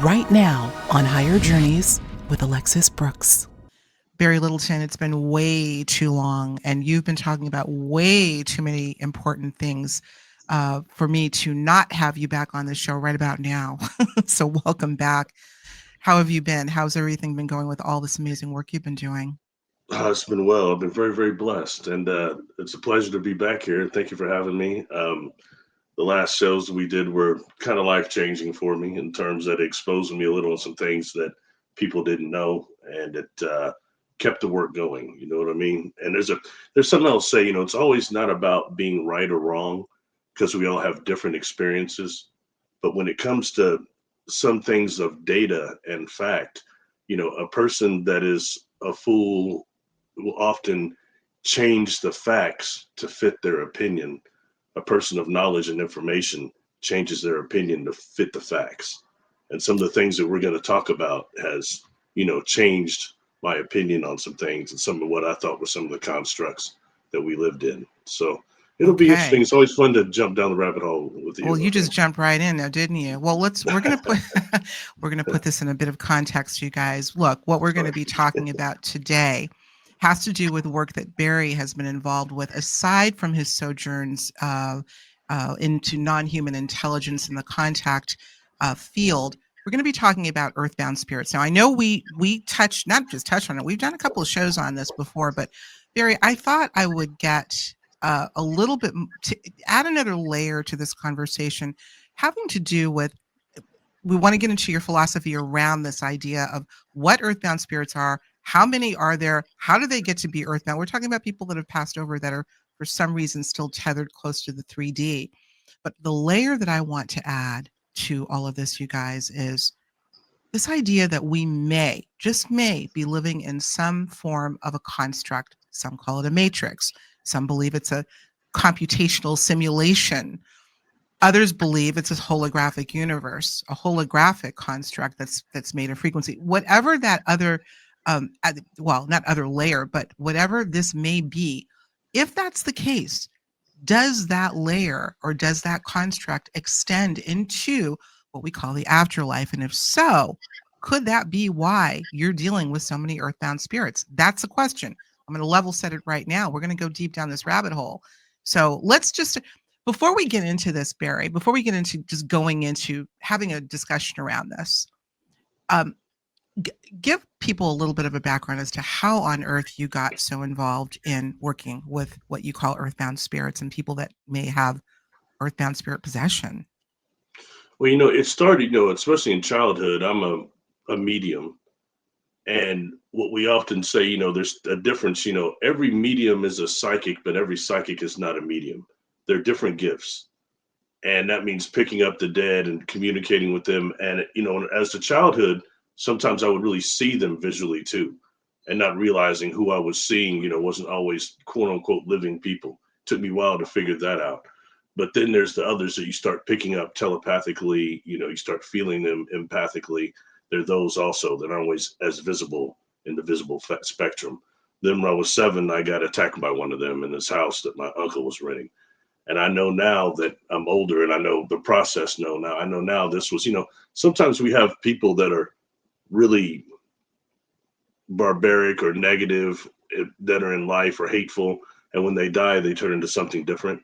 right now on Higher Journeys with Alexis Brooks. Barry Littleton, it's been way too long, and you've been talking about way too many important things for me to not have you back on the show right about now. So, welcome back. How have you been? How's everything been going with all this amazing work you've been doing? It's been well. I've been very, very blessed, and it's a pleasure to be back here. Thank you for having me. The last shows we did were kind of life changing for me in terms that it exposed me a little on some things that people didn't know, and it kept the work going. You know what I mean? And there's something else to say. It's always not about being right or wrong because we all have different experiences. But when it comes to some things of data and fact, a person that is a fool will often change the facts to fit their opinion. A person of knowledge and information changes their opinion to fit the facts. And some of the things that we're going to talk about has, changed my opinion on some things and some of what I thought were some of the constructs that we lived in. So it'll be interesting. Okay. It's always fun to jump down the rabbit hole with Well, you, you my just friend. jumped right in now, didn't you? Well, we're going to put we're going to put this in a bit of context, you guys. Look, what we're going Sorry. to be talking about today has to do with work that Barry has been involved with, aside from his sojourns into non-human intelligence in the contact field. We're going to be talking about Earthbound Spirits. Now, I know we touched not just touched on it. We've done a couple of shows on this before, but Barry, I thought I would get a little bit to add another layer to this conversation, having to do with we want to get into your philosophy around this idea of what earthbound spirits are, how many are there, how do they get to be earthbound. We're talking about people that have passed over that are for some reason still tethered close to the 3D. But the layer that I want to add to all of this, you guys, is this idea that we may, just may, be living in some form of a construct. Some call it a matrix. Some believe it's a computational simulation. Others believe it's a holographic universe, a holographic construct that's made of frequency. Whatever that other, well, not other layer, but whatever this may be, if that's the case, does that layer or does that construct extend into what we call the afterlife? And if so, could that be why you're dealing with so many earthbound spirits? That's a question. I'm going to level set it right now. We're going to go deep down this rabbit hole. So let's just, before we get into this, Barry, before we get into just going into having a discussion around this, um, give people a little bit of a background as to how on earth you got so involved in working with what you call earthbound spirits and people that may have earthbound spirit possession. Well, it started, especially in childhood. I'm a medium. And what we often say, there's a difference, every medium is a psychic, but every psychic is not a medium. They're different gifts. And that means picking up the dead and communicating with them. And, as a childhood, sometimes I would really see them visually too, and not realizing who I was seeing, wasn't always quote unquote living people. Took me a while to figure that out. But then there's the others that you start picking up telepathically, you start feeling them empathically. There are those also that aren't always as visible in the visible spectrum. Then when I was 7, I got attacked by one of them in this house that my uncle was renting. And I know now that I'm older and I know the process now. I know now this was, sometimes we have people that are really barbaric or negative that are in life or hateful. And when they die, they turn into something different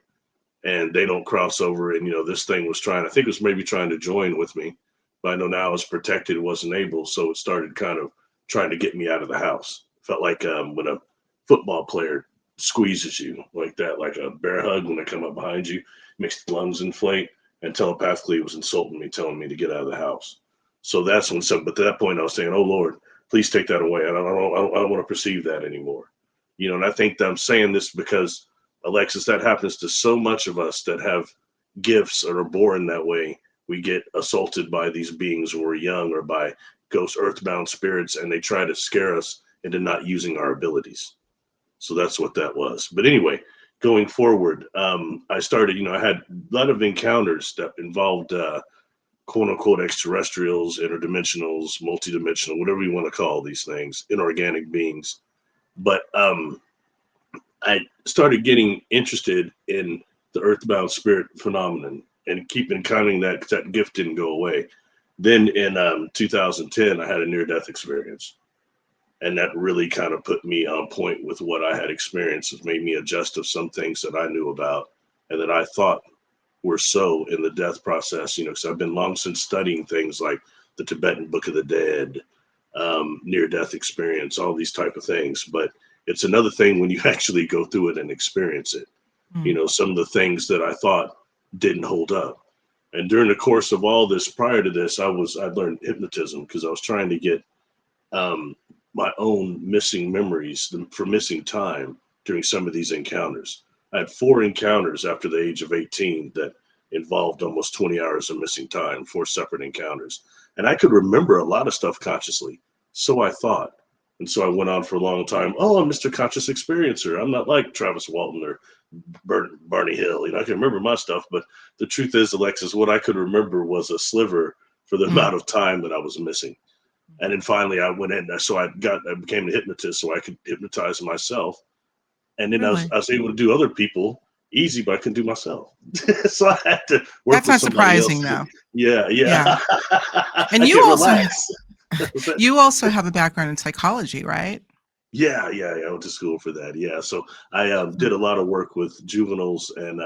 and they don't cross over. And, this thing was trying, I think it was maybe trying to join with me, but I know now it's protected, it wasn't able. So it started kind of trying to get me out of the house. Felt like when a football player squeezes you like that, like a bear hug when they come up behind you, makes the lungs inflate. And telepathically, it was insulting me, telling me to get out of the house. So that's when some. But at that point, I was saying, "Oh Lord, please take that away. I don't want to perceive that anymore." And I think that I'm saying this because Alexis, that happens to so much of us that have gifts or are born that way. We get assaulted by these beings when we're young or by ghost earthbound spirits, and they try to scare us into not using our abilities. So that's what that was. But anyway, going forward, I started, I had a lot of encounters that involved quote unquote extraterrestrials, interdimensionals, multidimensional, whatever you want to call these things, inorganic beings. But I started getting interested in the earthbound spirit phenomenon and keep encountering that because that gift didn't go away. Then in 2010, I had a near death experience. And that really kind of put me on point with what I had experienced. It made me adjust of some things that I knew about and that I thought were so in the death process, because I've been long since studying things like the Tibetan Book of the Dead, near death experience, all these type of things. But it's another thing when you actually go through it and experience it. Mm. Some of the things that I thought didn't hold up. And during the course of all this, prior to this, I learned hypnotism because I was trying to get um, my own missing memories for missing time during some of these encounters. I had 4 encounters after the age of 18 that involved almost 20 hours of missing time, 4 separate encounters. And I could remember a lot of stuff consciously. So I thought. And so I went on for a long time. Oh, I'm Mr. Conscious Experiencer. I'm not like Travis Walton or Barney Hill. I can remember my stuff, but the truth is, Alexis, what I could remember was a sliver for the Mm. amount of time that I was missing. And then finally I went in, so I became a hypnotist so I could hypnotize myself. And then Really? I was able to do other people easy, but I couldn't do myself. So I had to work That's with not somebody else. surprising, though. Yeah, yeah. Yeah. And I you can't also relax. you also have a background in psychology, right? Yeah. I went to school for that. Yeah. So I Mm. did a lot of work with juveniles and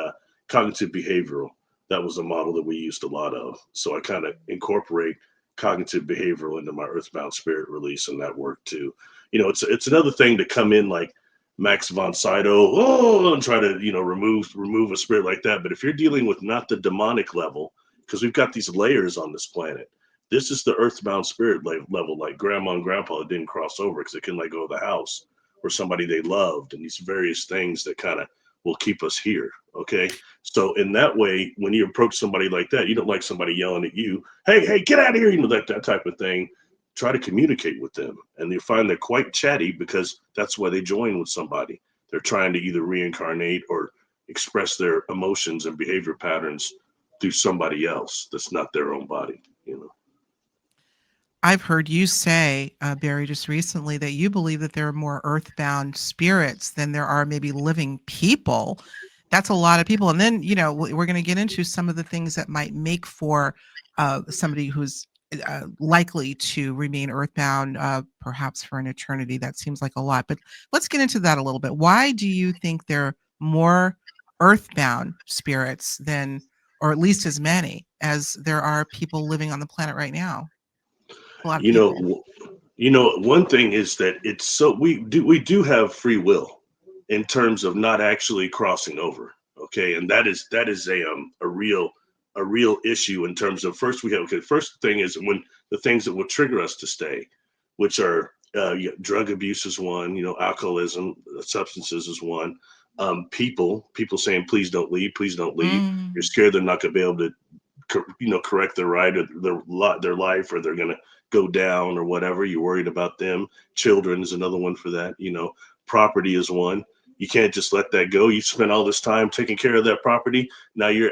cognitive behavioral. That was a model that we used a lot of. So I kind of incorporate cognitive behavioral into my Earthbound Spirit release and that work too. It's another thing to come in like Max von Sydow, and try to remove a spirit like that. But if you're dealing with not the demonic level, because we've got these layers on this planet, this is the earthbound spirit level, like grandma and grandpa that didn't cross over because they couldn't let go of the house or somebody they loved, and these various things that kind of will keep us here. Okay. So in that way, when you approach somebody like that, you don't like somebody yelling at you, hey, get out of here, that type of thing. Try to communicate with them. And you find they're quite chatty because that's why they join with somebody. They're trying to either reincarnate or express their emotions and behavior patterns through somebody else that's not their own body. I've heard you say, Barry, just recently that you believe that there are more earthbound spirits than there are maybe living people. That's a lot of people. And then, we're going to get into some of the things that might make for somebody who's likely to remain earthbound, perhaps for an eternity. That seems like a lot. But let's get into that a little bit. Why do you think there are more earthbound spirits than, or at least as many as there are people living on the planet right now? A lot of You people. know, one thing is that it's so we do have free will in terms of not actually crossing over. Okay, and that is a real issue in terms of first we have okay. First thing is when the things that will trigger us to stay, which are drug abuse is one. Alcoholism, substances is one. People saying please don't leave, please don't leave. You're Mm. scared they're not going to be able to correct their right or their life, or they're going to go down or whatever. You're worried about them. Children is another one for that. Property is one. You can't just let that go. You spent all this time taking care of that property. Now you're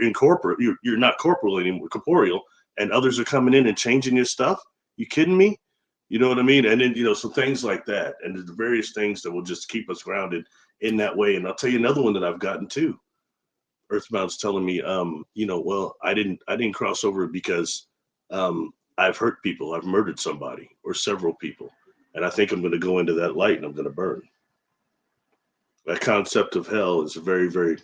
incorporeal. You're not corporeal anymore, corporeal, and others are coming in and changing your stuff. You kidding me? You know what I mean? And then so things like that, and the various things that will just keep us grounded in that way. And I'll tell you another one that I've gotten too. Earthbound's telling me, well, I didn't cross over because I've hurt people, I've murdered somebody or several people, and I think I'm going to go into that light and I'm going to burn. That concept of hell is very, very,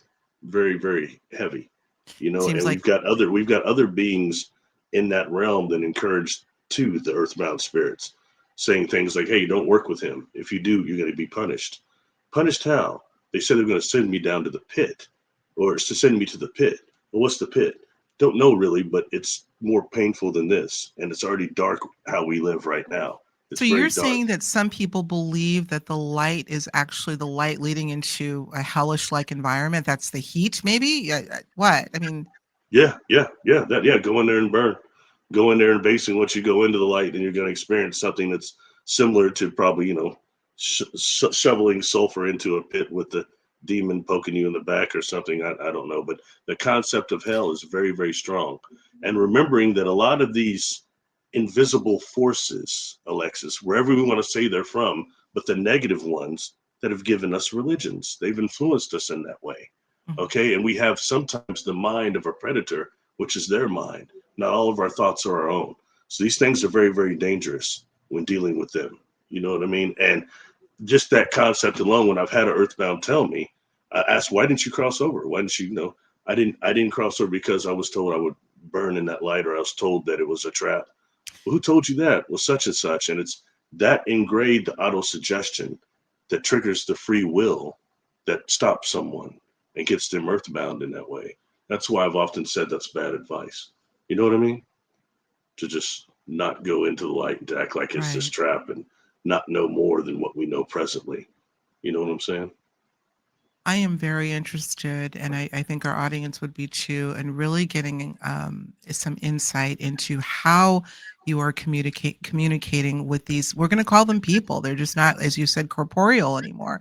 very, very heavy, Seems and like we've got other beings in that realm that encourage to the earthbound spirits, saying things like, "Hey, don't work with him. If you do, you're going to be punished." Punished how? They said they're going to send me down to the pit, or it's to send me to the pit. Well, what's the pit? Don't know really, but it's more painful than this, and it's already dark how we live right now. It's so very you're dark. saying that some people believe that the light is actually the light leading into a hellish-like environment. That's the heat, maybe? What? I mean, Yeah. Go in there and burn. Go in there and basing once you go into the light, and you're going to experience something that's similar to probably shoveling sulfur into a pit with the demon poking you in the back or something. I don't know, but the concept of hell is very, very strong. And remembering that a lot of these invisible forces, Alexis, wherever we want to say they're from, but the negative ones that have given us religions, they've influenced us in that way. mhm. Okay. And we have sometimes the mind of a predator, which is their mind. Not all of our thoughts are our own. So these things are very, very dangerous when dealing with them. You know what I mean? And just that concept alone, when I've had an earthbound tell me, I asked, why didn't you cross over? Why didn't you, I didn't cross over because I was told I would burn in that light, or I was told that it was a trap. Well, who told you that? Well, such and such. And it's that engraved auto suggestion that triggers the free will that stops someone and gets them earthbound in that way. That's why I've often said that's bad advice. You know what I mean? To just not go into the light and to act like it's this Right. trap and not know more than what we know presently. You know what I'm saying? I am very interested, and I think our audience would be too, and really getting some insight into how you are communicating with these. We're going to call them people. They're just not, as you said, corporeal anymore.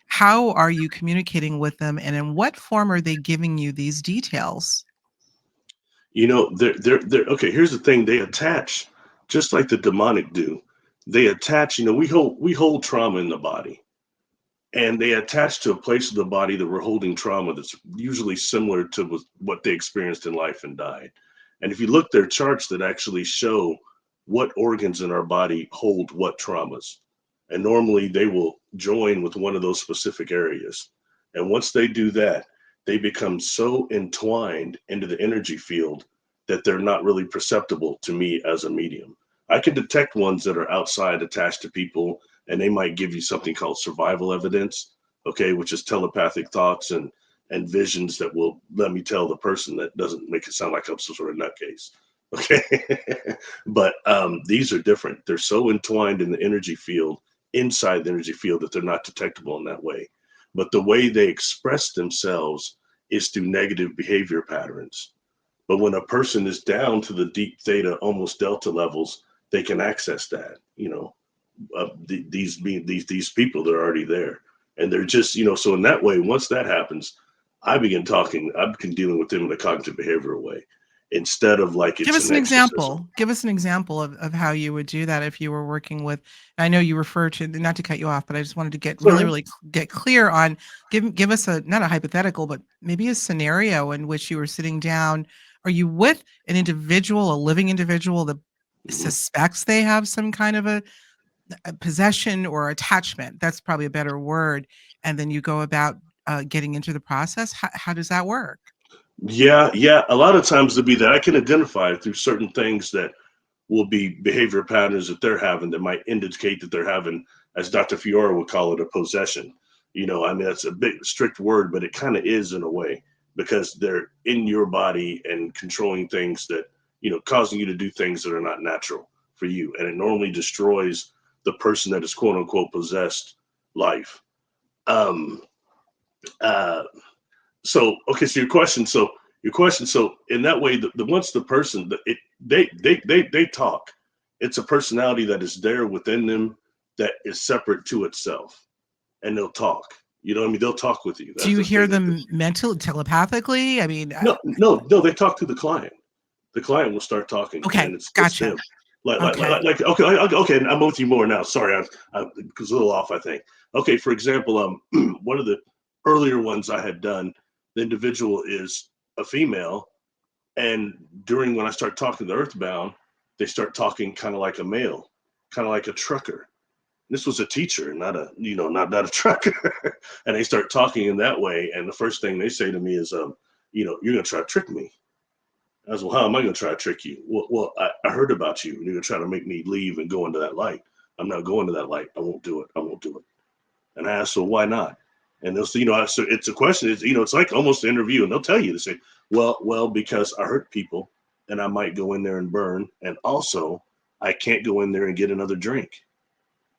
How are you communicating with them, and in what form are they giving you these details? They're okay. Here's the thing: they attach, just like the demonic do. They attach. We hold trauma in the body, and they attach to a place of the body that we're holding trauma that's usually similar to what they experienced in life and died. And if you look, there are charts that actually show what organs in our body hold what traumas. And normally they will join with one of those specific areas. And once they do that, they become so entwined into the energy field that they're not really perceptible to me as a medium. I can detect ones that are outside attached to people, and they might give you something called survival evidence, okay, which is telepathic thoughts and visions that will let me tell the person that doesn't make it sound like I'm some sort of nutcase. Okay. But these are different. They're so entwined in the energy field, inside the energy field, that they're not detectable in that way. But the way they express themselves is through negative behavior patterns. But when a person is down to the deep theta, almost delta levels, they can access that. These people, they're already there, and they're just, so in that way, once that happens, I begin dealing with them in a cognitive behavioral way, instead of like Give it's us an an exorcism. example. Give us an example of how you would do that if you were working with. I know you refer to, not to cut you off, but I just wanted to get really, Sorry. really get clear on. Give us a, not a hypothetical, but maybe a scenario in which you were sitting down. Are you with an individual, a living individual that Mhm. suspects they have some kind of a possession or attachment? That's probably a better word. And then you go about getting into the process. How does that work? Yeah, yeah, a lot of times it'll be that I can identify through certain things that will be behavior patterns that they're having that might indicate that they're having, as Dr. Fiora would call it, a possession. I mean, that's a big strict word, but it kind of is in a way, because they're in your body and controlling things that, causing you to do things that are not natural for you. And it normally destroys the person that is quote unquote possessed life. Um, uh, so okay, so your question, so in that way, the once the person, they talk. It's a personality that is there within them, that is separate to itself, and they'll talk. You know what I mean? They'll talk with you. Do That's you the hear thing. them mentally, telepathically? I mean, No, no, no, they talk to the client. The client will start talking, okay, and it's gotcha. them. Okay. Okay, okay, I'm with you more now. Sorry, I was a little off, I think. Okay, for example, one of the earlier ones I had done, the individual is a female, and during when I start talking to Earthbound, they start talking kind of like a male, kind of like a trucker. This was a teacher, not a not a trucker, and they start talking in that way. And the first thing they say to me is, you're gonna try to trick me. I said, well, how am I going to try to trick you? I heard about you, and you're going to try to make me leave and go into that light. I'm not going to that light. I won't do it. I won't do it. And I asked, so why not? And they'll say, so it's a question. It's like almost an interview, and they'll tell you, they say, because I hurt people, and I might go in there and burn, and also I can't go in there and get another drink.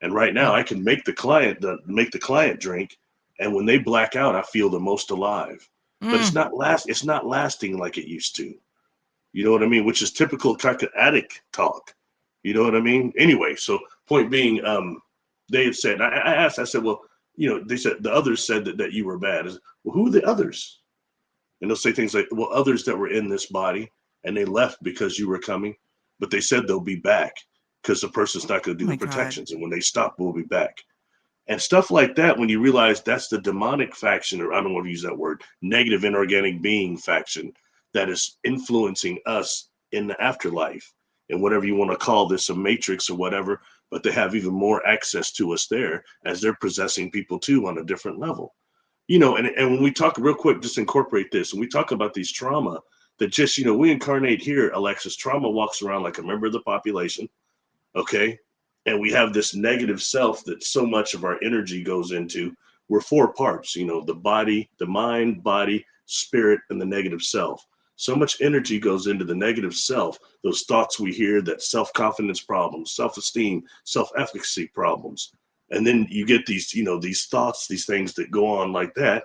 And right now, Mm, I can make the client drink, and when they black out, I feel the most alive. But it's mm. not last. It's not lasting like it used to. You know what I mean? Which is typical kind of addict talk. You know what I mean? Anyway, so point being, they had said, I asked, I said, well, they said the others said that you were bad. I said, well, who are the others? And they'll say things like, well, others that were in this body and they left because you were coming, but they said they'll be back because the person's not going to Oh do the my God. protections. And when they stop, we'll be back. And stuff like that, when you realize that's the demonic faction, or I don't want to use that word, negative inorganic being faction, that is influencing us in the afterlife, and whatever you want to call this, a matrix or whatever, but they have even more access to us there as they're possessing people too on a different level. And when we talk real quick, just incorporate this. When we talk about these trauma that just, we incarnate here, Alexis, trauma walks around like a member of the population. Okay. And we have this negative self that so much of our energy goes into. We're four parts, the body, the mind, body, spirit, and the negative self. So much energy goes into the negative self, those thoughts we hear, that self-confidence problems, self-esteem, self-efficacy problems. And then you get these thoughts, these things that go on like that.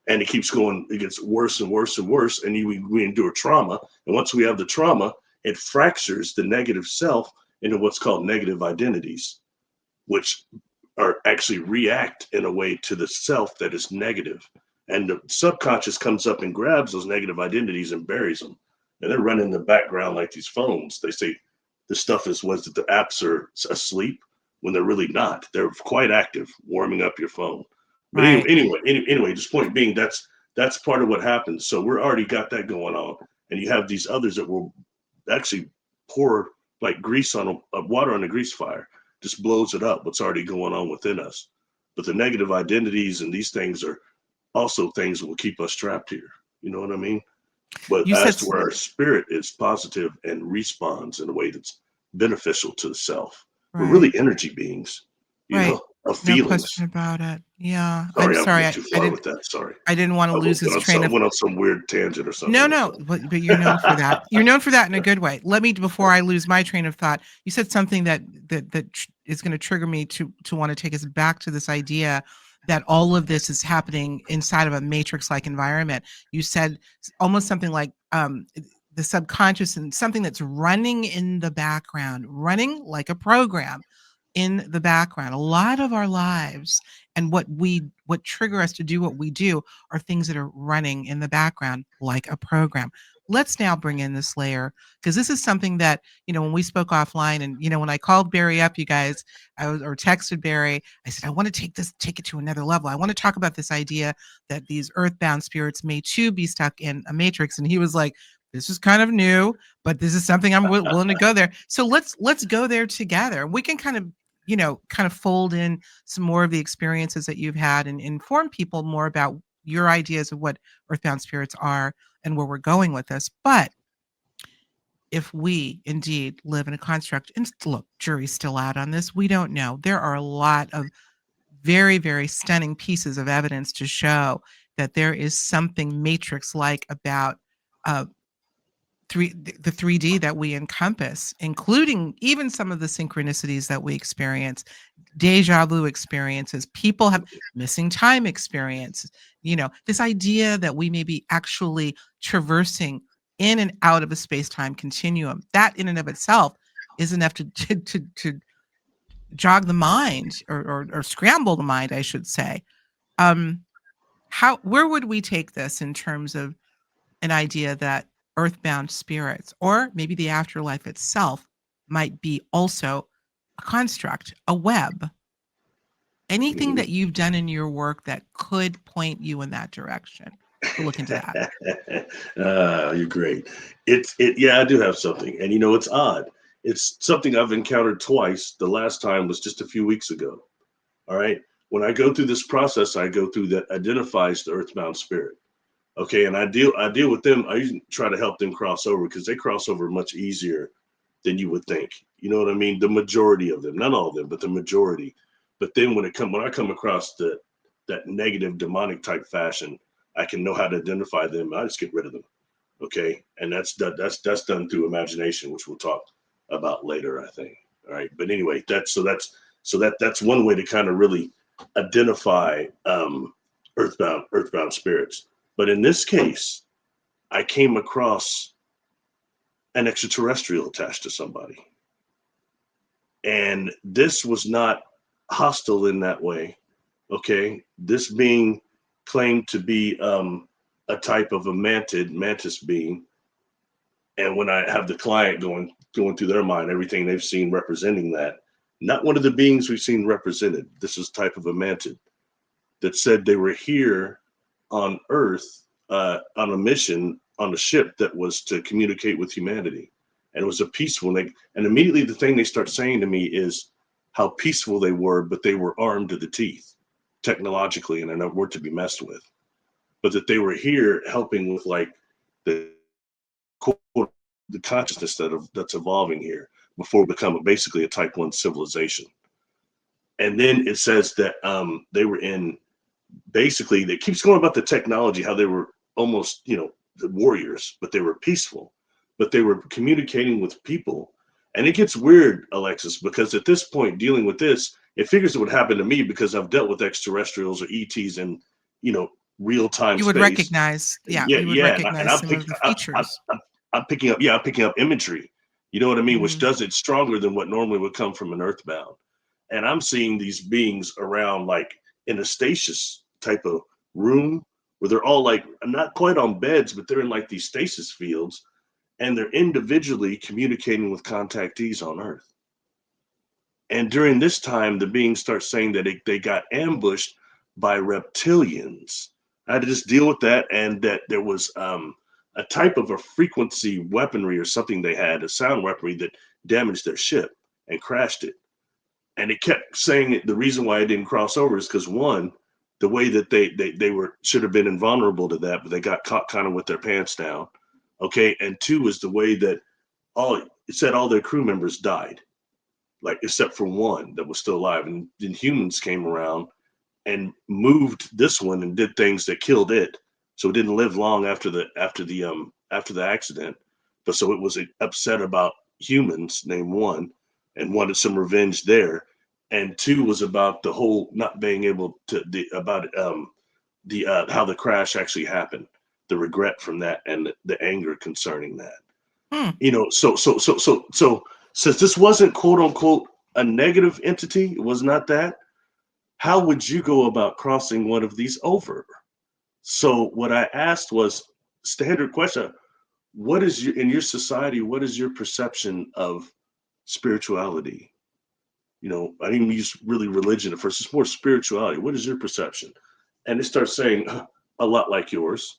And it keeps going, it gets worse and worse and worse. And we endure trauma. And once we have the trauma, it fractures the negative self into what's called negative identities, which are actually react in a way to the self that is negative. And the subconscious comes up and grabs those negative identities and buries them. And they're running in the background like these phones. They say the stuff was that the apps are asleep when they're really not. They're quite active, warming up your phone. But Right. anyway, just point being, that's part of what happens. So we're already got that going on. And you have these others that will actually pour like grease on water on a grease fire, just blows it up, what's already going on within us. But the negative identities and these things are also things that will keep us trapped here. You know what I mean? But You as said to where our spirit is positive and responds in a way that's beneficial to the self, we're right. really energy beings, Right. of No feelings. question about it. Yeah. I'm Sorry, I sorry. went too I far didn't with that. Sorry. I didn't want to lose this train of Went on some weird tangent or No, something. I'm no, sorry. but you're known for that. You're known for that in a good way. Let me before I lose my train of thought. You said something that is going to trigger me to want to take us back to this idea that all of this is happening inside of a matrix-like environment. You said almost something like the subconscious and something that's running in the background, running like a program in the background. A lot of our lives and what trigger us to do what we do are things that are running in the background like a program. Let's now bring in this layer because this is something that, when we spoke offline and, when I called Barry up, you guys, or texted Barry, I said, I want to take it to another level. I want to talk about this idea that these earthbound spirits may too be stuck in a matrix. And he was like, this is kind of new, but this is something I'm willing to go there. So let's go there together. We can kind of fold in some more of the experiences that you've had and inform people more about your ideas of what earthbound spirits are and where we're going with this. But if we indeed live in a construct, and look, jury's still out on this, we don't know. There are a lot of very, very stunning pieces of evidence to show that there is something matrix-like about uh, the 3D that we encompass, including even some of the synchronicities that we experience, deja vu experiences. People have missing time experiences. This idea that we may be actually traversing in and out of a space-time continuum. That in and of itself is enough to jog the mind or scramble the mind, I should say. Where would we take this in terms of an idea that earthbound spirits or maybe the afterlife itself might be also a construct, a web? Anything that you've done in your work that could point you in that direction to look into that? You're great. Yeah, I do have something. And it's odd. It's something I've encountered twice. The last time was just a few weeks ago. All right. When I go through this process, I go through that identifies the earthbound spirit. Okay. And I deal with them. I usually try to help them cross over because they cross over much easier than you would think. You know what I mean? The majority of them, not all of them, but the majority. But then when I come across that negative demonic type fashion, I can know how to identify them. I just get rid of them. Okay. And that's done through imagination, which we'll talk about later, I think. All right. But anyway, that's one way to kind of really identify earthbound spirits. But in this case, I came across an extraterrestrial attached to somebody. And this was not hostile in that way. Okay. This being claimed to be a type of a mantis being. And when I have the client going through their mind, everything they've seen representing that, not one of the beings we've seen represented. This is type of a mantid that said they were here on Earth on a mission on a ship that was to communicate with humanity. and it was a peaceful. And immediately the thing they start saying to me is how peaceful they were, but they were armed to the teeth, technologically, and we're to be messed with. But that they were here helping with like the the consciousness that's evolving here before we become basically a type 1 civilization. And then it says that they were in, basically, it keeps going about the technology, how they were almost, the warriors, but they were peaceful, but they were communicating with people. And it gets weird, Alexis, because at this point, dealing with this, it figures it would happen to me because I've dealt with extraterrestrials or ETs in, real time You would space. recognize, yeah, Yeah, you would yeah, and recognize some of the features. I'm picking up, I'm picking up imagery. You know what I mean? Which Mhm. does it stronger than what normally would come from an Earthbound. And I'm seeing these beings around like in a stasis type of room where they're all like not quite on beds, but they're in like these stasis fields, and they're individually communicating with contactees on Earth. And during this time, the beings start saying that they got ambushed by reptilians. I had to just deal with that, and that there was a type of a frequency weaponry or something they had, a sound weaponry that damaged their ship and crashed it. And it kept saying it, the reason why I didn't cross over is because one, the way that they were should have been invulnerable to that, but they got caught kind of with their pants down. Okay, and two is the way that all it said all their crew members died, like except for one that was still alive, and then humans came around and moved this one and did things that killed it, so it didn't live long after the accident. But so it was upset about humans, name one, and wanted some revenge there, and two was about the whole not being able to about the how the crash actually happened, the regret from that, and the anger concerning that. Hmm. So since this wasn't quote unquote a negative entity, it was not that. How would you go about crossing one of these over? So what I asked was standard question. What is your, in your society, what is your perception of spirituality? I didn't use really religion at first. It's more spirituality. What is your perception? And it starts saying a lot like yours.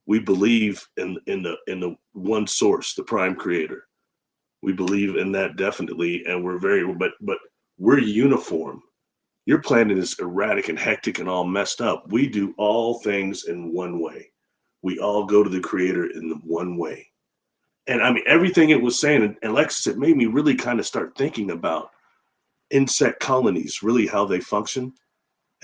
We believe in the one source, the prime creator. We believe in that definitely, and we're very but we're uniform. Your planet is erratic and hectic and all messed up. We do all things in one way. We all go to the creator in the one way. And I mean, everything it was saying, and Alexis, it made me really kind of start thinking about insect colonies, really how they function,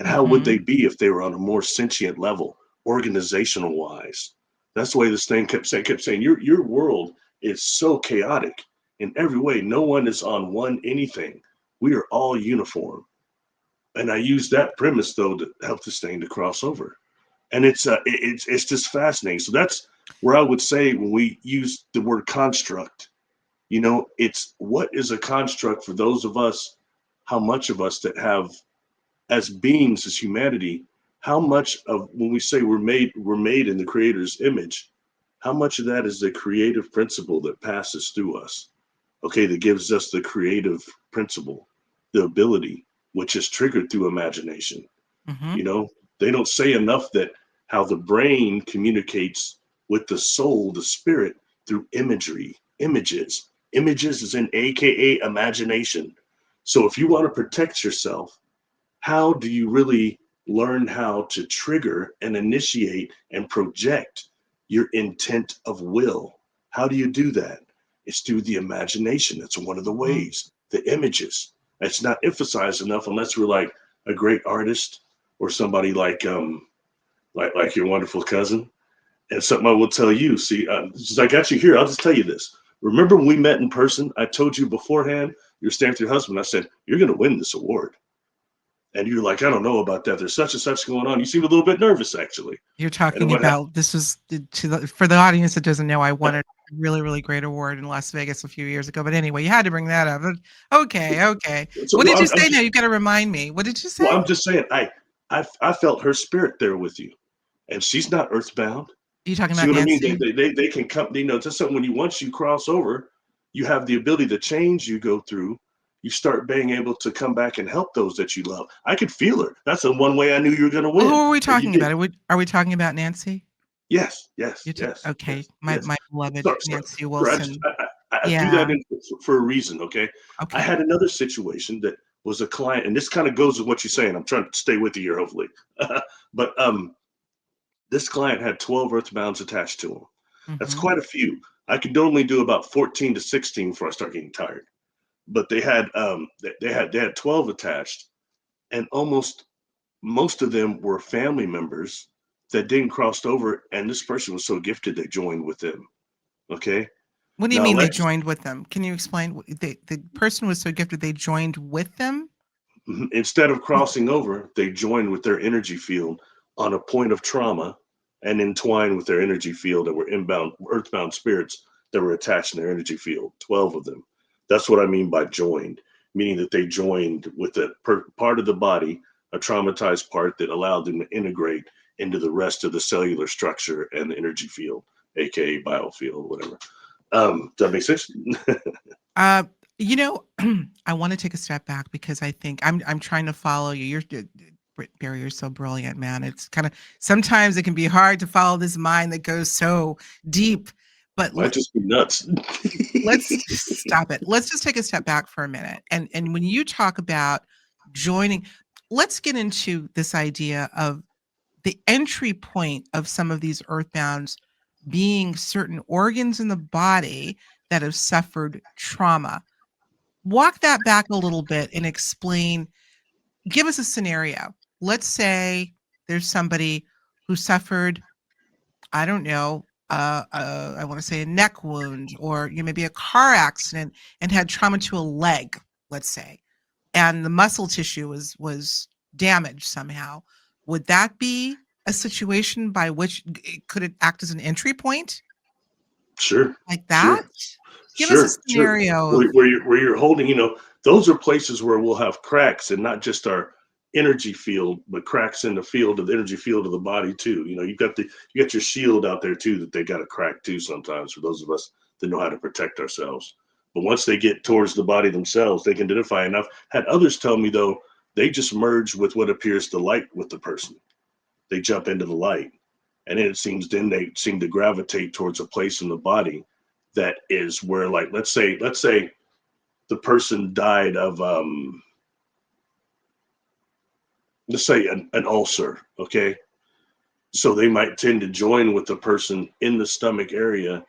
and how would they Mhm. be if they were on a more sentient level, organizational wise. That's the way this thing kept saying, your world is so chaotic in every way. No one is on one anything. We are all uniform. And I use that premise though to help this thing to cross over. And it's just fascinating. So that's where I would say when we use the word construct, it's what is a construct for those of us, how much of us that have as beings, as humanity, how much of when we say we're made in the creator's image, how much of that is the creative principle that passes through us? Okay, that gives us the creative principle, the ability, which is triggered through imagination. Mhm. You know, they don't say enough that how the brain communicates with the soul, the spirit, through imagery, images. Images is in AKA imagination. So if you want to protect yourself, how do you really learn how to trigger and initiate and project your intent of will? How do you do that? It's through the imagination. That's one of the Mhm. ways. The images. It's not emphasized enough unless we're like a great artist or somebody like your wonderful cousin. And something I will tell you. See, since I got you here, I'll just tell you this. Remember when we met in person? I told you beforehand. You're standing with your husband. I said you're going to win this award. And you're like, I don't know about that. There's such and such going on. You seem a little bit nervous, actually. You're And talking what happened? about this was for the audience that doesn't know, I won a really, really great award in Las Vegas a few years ago. But anyway, you had to bring that up. Okay, okay. So What well, did you I'm say now? just You've got to remind me. What did you well, say? I'm just saying. I felt her spirit there with you, and she's not earthbound. Are you talking See about what I mean? Nancy? They can come. Just something when you once you cross over, you have the ability to change. You go through. You start being able to come back and help those that you love. I could feel her. That's the one way I knew you were going to Well, who win, are we and you talking did. about? Are we talking about Nancy? Yes, yes, You yes, okay? yes, My yes. my beloved Sorry, sorry, Nancy sorry. Wilson. I do that Yeah. for a reason. Okay. I Okay. had another situation that was a client, and this kind of goes with what you're saying. I'm trying to stay with you here, hopefully. But this client had 12 earthbounds attached to him. That's Mhm. quite a few. I could normally do about 14 to 16 before I start getting tired. But they had 12 attached, and almost most of them were family members that didn't cross over, and this person was so gifted they joined with them. Okay. What do you Now mean they let's joined with them? Can you explain? The person was so gifted they joined with them? instead of Mm. crossing over, they joined with their energy field on a point of trauma and entwined with their energy field that were inbound earthbound spirits that were attached in their energy field. 12 of them. That's what I mean by joined, meaning that they joined with a part of the body, a traumatized part that allowed them to integrate into the rest of the cellular structure and the energy field, aka biofield, whatever. Does that make sense? Uh, you know, I wanna take a step back because I think I'm trying to follow you. Barry, you're so brilliant, man. It's kinda sometimes it can be hard to follow this mind that goes so deep, but Might just be nuts. let's stop it. Let's just take a step back for a minute. And when you talk about joining, let's get into this idea of the entry point of some of these earthbounds being certain organs in the body that have suffered trauma. Walk that back a little bit and explain, give us a scenario. Let's say there's somebody who suffered, I don't know, I want to say a neck wound or maybe a car accident and had trauma to a leg, let's say, and the muscle tissue was damaged somehow. Would that be a situation by which could it act as an entry point Sure, like that? sure. Give us a Sure. scenario of Where you're holding, those are places where we'll have cracks and not just our energy field, but cracks in the field of the energy field of the body too. You got your shield out there too that they got a crack too sometimes for those of us that know how to protect ourselves. But once they get towards the body themselves, they can identify enough. Had others tell me though, they just merge with what appears to light with the person. They jump into the light. And then they seem to gravitate towards a place in the body that is where, like, let's say the person died of let's say an ulcer. Okay. So they might tend to join with the person in the stomach area.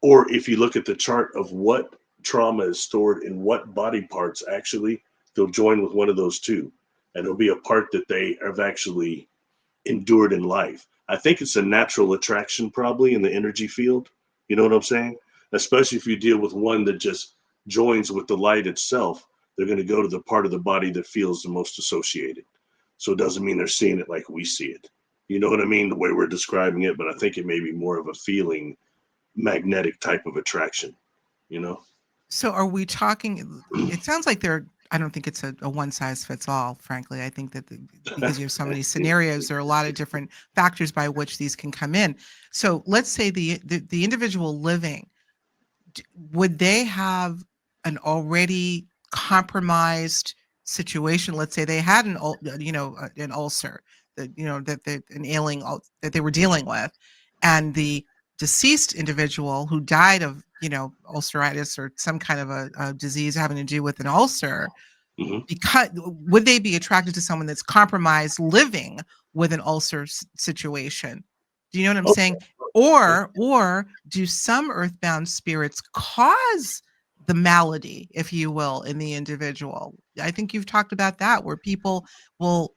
Or if you look at the chart of what trauma is stored in what body parts, actually, they'll join with one of those two. And it'll be a part that they have actually endured in life. I think it's a natural attraction, probably in the energy field. You know what I'm saying? Especially if you deal with one that just joins with the light itself, they're going to go to the part of the body that feels the most associated. So it doesn't mean they're seeing it like we see it. You know what I mean? The way we're describing it, but I think it may be more of a feeling, magnetic type of attraction. You know? so are we talking it sounds like I don't think it's a one size fits all, frankly. I think that because you have so many scenarios, there are a lot of different factors by which these can come in. So let's say the individual living, would they have an already compromised situation? Let's say they had an ulcer that an that they were dealing with, and the deceased individual who died of ulceritis or some kind of a disease having to do with an ulcer, Hmm. because would they be attracted to someone that's compromised living with an ulcer situation? Do you know what I'm Okay. saying? Or do some earthbound spirits cause the malady, if you will, in the individual? I think you've talked about that, where people will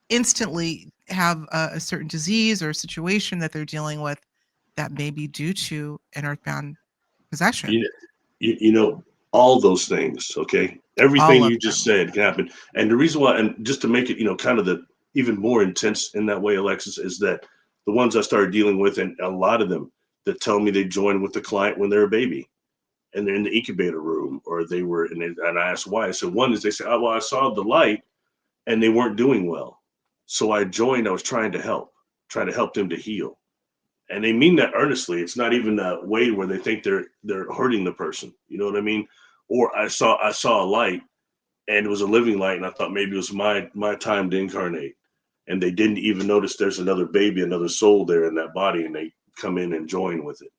instantly have a certain disease or situation that they're dealing with that may be due to an earthbound possession. You, you know, all those things. Okay. All Everything of you just them. said can happen. And the reason why, and just to make it, kind of the even more intense in that way, Alexis, is that the ones I started dealing with, and a lot of them that tell me they joined with the client when they're a baby and they're in the incubator room, or they were, and I asked why. So one is they say, oh, well, I saw the light and they weren't doing well. So I joined, I was trying to help them to heal. And they mean that earnestly. It's not even a way where they think they're hurting the person. You know what I mean? Or I saw a light and it was a living light, and I thought maybe it was my time to incarnate. And they didn't even notice there's another baby, another soul there in that body, and they come in and join with it.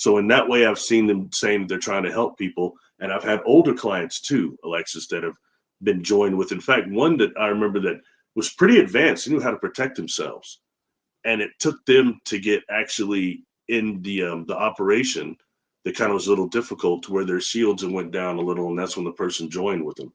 So in that way, I've seen them saying they're trying to help people, and I've had older clients too, Alexis, that have been joined with. In fact, one that I remember that was pretty advanced, knew how to protect themselves, and it took them to get actually in the operation that kind of was a little difficult to where their shields went down a little, and that's when the person joined with them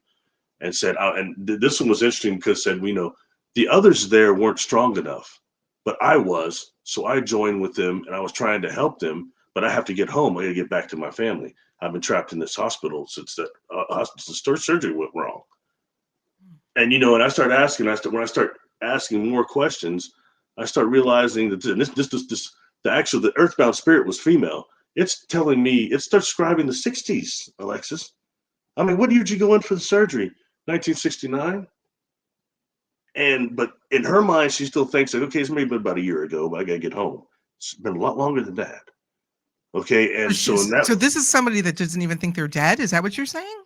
and said, this one was interesting because said, we know the others there weren't strong enough, but I was, so I joined with them and I was trying to help them, but I have to get home. I got to get back to my family. I've been trapped in this hospital since the surgery went wrong. And and I start asking. When I start asking more questions, I start realizing that the Earthbound Spirit was female. It's telling me it starts describing the '60s, Alexis. I mean, what year did you go in for the surgery? 1969. But in her mind, she still thinks like, okay, it's maybe about a year ago, but I gotta get home. It's been a lot longer than that. Okay, and so in that, So this is somebody that doesn't even think they're dead. Is that what you're saying?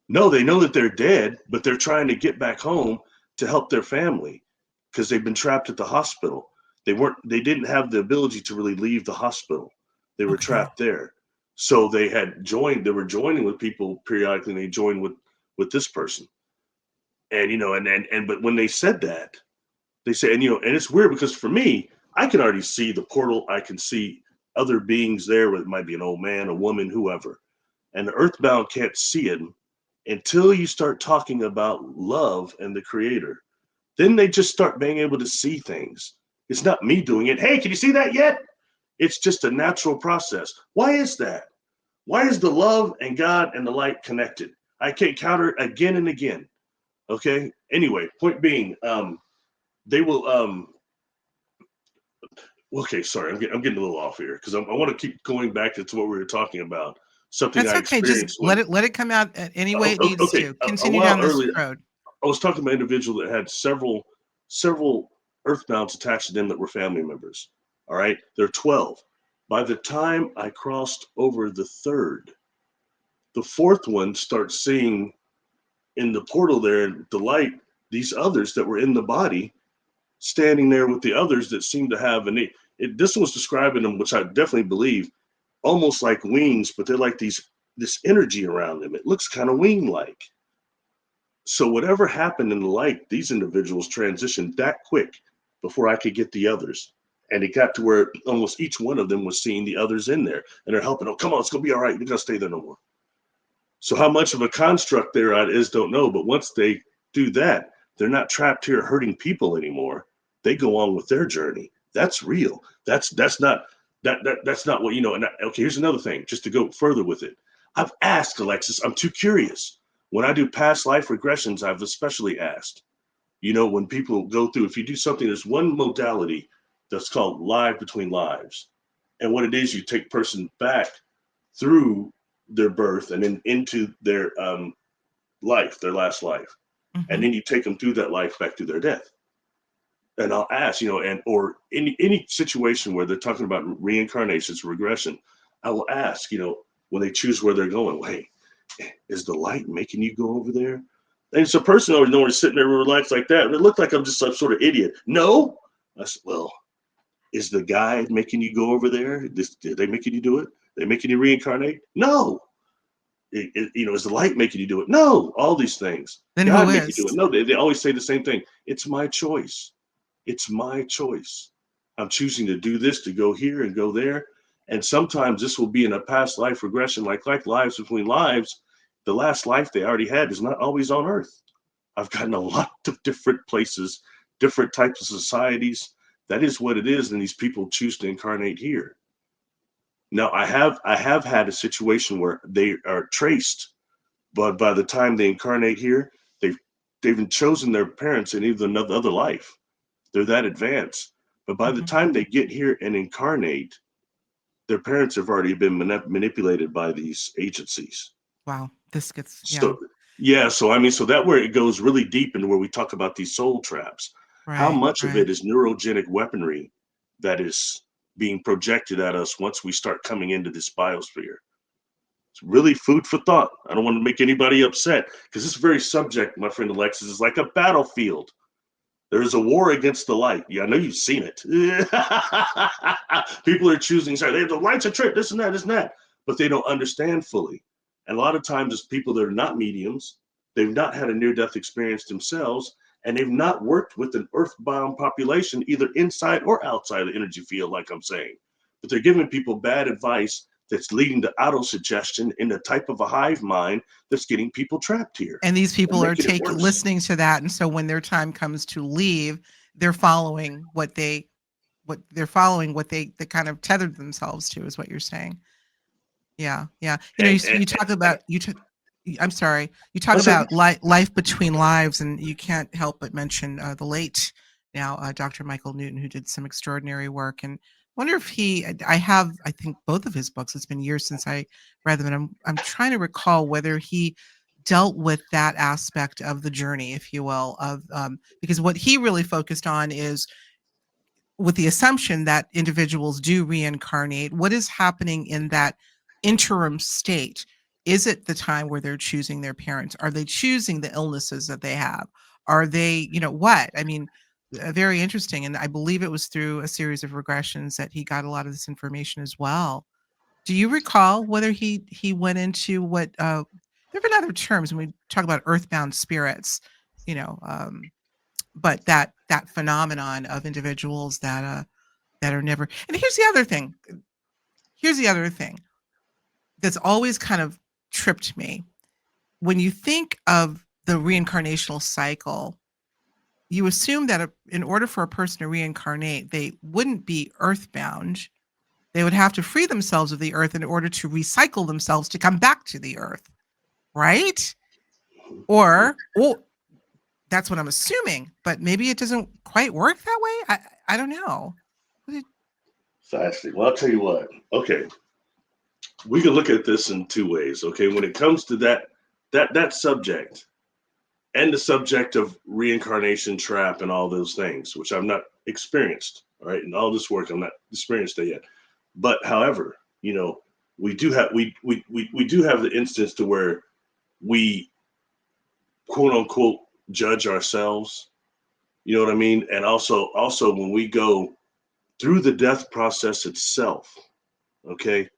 no, they know that they're dead, but they're trying to get back home to help their family because they've been trapped at the hospital. They didn't have the ability to really leave the hospital. They were Okay. trapped there. So they were joining with people periodically, and they joined with this person. And but when they said that, they say, and it's weird because for me, I can already see the portal. I can see other beings there, where it might be an old man, a woman, whoever. And the earthbound can't see it until you start talking about love and the creator. Then they just start being able to see things. It's not me doing it. Hey, can you see that yet? It's just a natural process. Why is that? Why is the love and God and the light connected? I can counter it again and again. Okay. Anyway, point being, they will. Okay, sorry, I'm getting a little off here because I want to keep going back to what we were talking about. Something That's I okay. Just experienced when. let it come out any way it needs Okay, to. a Continue while down this earlier, road. I was talking about an individual that had several earthbounds attached to them that were family members. All right, there are 12. By the time I crossed over the third, the fourth one starts seeing in the portal there, the light, these others that were in the body standing there with the others that seem to have this was describing them, which I definitely believe, almost like wings, but they're like this energy around them. It looks kind of wing like. So whatever happened in the light, these individuals transitioned that quick before I could get the others. And it got to where almost each one of them was seeing the others in there, and they're helping. Oh, come on, it's gonna be all right. You're gonna stay there no more. So how much of a construct there is, don't know. But once they do that, they're not trapped here hurting people anymore. They go on with their journey. That's real. That's not that's not what And okay, here's another thing, just to go further with it. I've asked, Alexis. I'm too curious. When I do past life regressions, I've especially asked. When people go through, if you do something, there's one modality that's called live between lives, and what it is, you take person back through their birth and then into their life, their last life, and Hmm. then you take them through that life back to their death. And I'll ask, or any situation where they're talking about reincarnations, regression, I will ask, when they choose where they're going, well, hey, is the light making you go over there? And it's a person already sitting there relaxed like that. And it looked like I'm just some sort of idiot. No. I said, well, is the guide making you go over there? Are they making you do it? They making you reincarnate? No. Is the light making you do it? No. All these things. Then who God make you is? do it? No. They always say the same thing. It's my choice. It's my choice. I'm choosing to do this, to go here and go there. And sometimes this will be in a past life regression, like lives between lives. The last life they already had is not always on Earth. I've gotten a lot of different places, different types of societies. That is what it is, and these people choose to incarnate here. Now, I have had a situation where they are traced, but by the time they incarnate here, they've chosen their parents in either another other life. They're that advanced. But by the Hmm. time they get here and incarnate, their parents have already been manipulated by these agencies. Wow, this gets yeah. So yeah, so I mean, so that where it goes really deep into where we talk about these soul traps. How Right, much of right. it is neurogenic weaponry that is being projected at us once we start coming into this biosphere? It's really food for thought. I don't want to make anybody upset because this very subject, my friend Alexis, is like a battlefield. There is a war against the light. Yeah, I know you've seen it. People are choosing, sorry, the light's a trick, this and that, this and that, but they don't understand fully. And a lot of times it's people that are not mediums, they've not had a near-death experience themselves, and they've not worked with an earthbound population, either inside or outside the energy field, like I'm saying. But they're giving people bad advice that's leading to auto-suggestion in the type of a hive mind that's getting people trapped here And these and people are making it worse. listening to that, and so when their time comes to leave, they're following what they kind of tethered themselves to, is what you're saying. Yeah, yeah. And, You talk about I'm sorry. You talk that's it. about life between lives, and you can't help but mention the late now Dr. Michael Newton, who did some extraordinary work. And wonder if I think both of his books. It's been years since I read them, and I'm trying to recall whether he dealt with that aspect of the journey, if you will, of because what he really focused on is, with the assumption that individuals do reincarnate, what is happening in that interim state? Is it the time where they're choosing their parents? Are they choosing the illnesses that they have? Are they, what? I mean, very interesting. And I believe it was through a series of regressions that he got a lot of this information as well. Do you recall whether he went into what there have been other terms when we talk about earthbound spirits, you know, but that phenomenon of individuals that are never. And here's the other thing. Here's the other thing that's always kind of tripped me. When you think of the reincarnational cycle, you assume that in order for a person to reincarnate, they wouldn't be earthbound. They would have to free themselves of the earth in order to recycle themselves to come back to the earth, right? Or, well, that's what I'm assuming, but maybe it doesn't quite work that way. I don't know. Fascinating. Well, I'll tell you what. Okay, we can look at this in two ways. Okay, when it comes to that subject and the subject of reincarnation trap and all those things, which I've not experienced. All right, and all this work, I'm not experienced it yet. But however, we do have we do have the instance to where we quote unquote judge ourselves. You know what I mean? And also when we go through the death process itself, okay,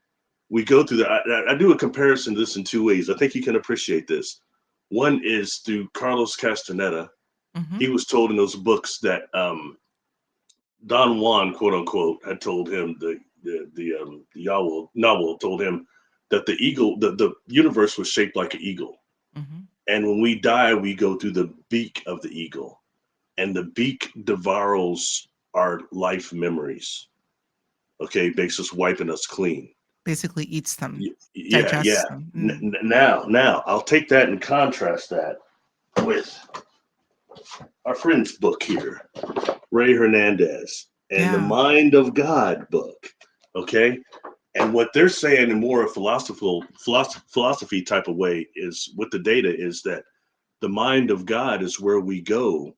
we go through that. I do a comparison to this in two ways. I think you can appreciate this. One is through Carlos Castaneda. Mm-hmm. He was told in those books that Don Juan, quote unquote, had told him the Yahweh told him that the eagle, the universe was shaped like an eagle. Mm-hmm. And when we die, we go through the beak of the eagle, and the beak devours our life memories. Okay, makes us wiping us clean. Basically eats them, Yeah, digests yeah. them. Now, I'll take that and contrast that with our friend's book here, Ray Hernandez, and the Yeah. Mind of God book. Okay, and what they're saying in more a philosophy type of way is with the data is that the mind of God is where we go.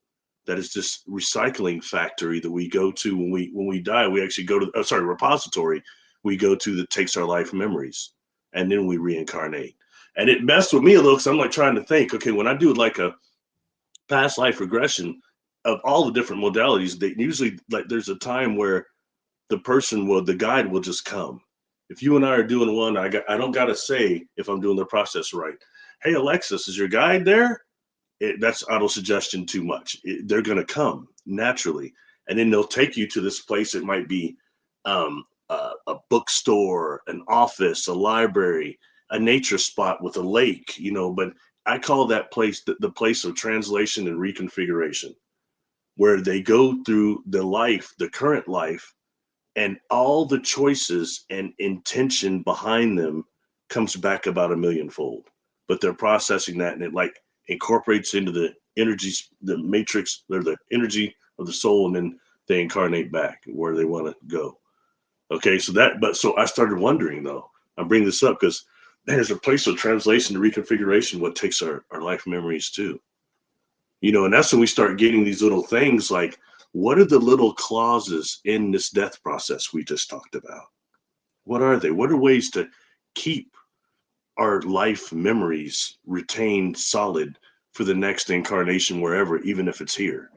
That is this recycling factory that we go to when we die. We actually go to repository. We go to that takes our life memories, and then we reincarnate. And it messed with me a little because I'm like trying to think. Okay, when I do like a past life regression of all the different modalities, they usually like there's a time where the guide will just come. If you and I are doing one, I don't gotta say if I'm doing the process right. Hey Alexis, is your guide there? That's auto suggestion too much. They're gonna come naturally, and then they'll take you to this place. It might be a bookstore, an office, a library, a nature spot with a lake. But I call that place the place of translation and reconfiguration, where they go through the current life, and all the choices and intention behind them comes back about a millionfold. But they're processing that, and it like incorporates into the energies, the matrix, or the energy of the soul, and then they incarnate back where they want to go. Okay, so I started wondering though. I'm bringing this up because there's a place of translation to reconfiguration. What takes our life memories too, and that's when we start getting these little things like, what are the little clauses in this death process we just talked about? What are they? What are ways to keep our life memories retained solid for the next incarnation, wherever, even if it's here?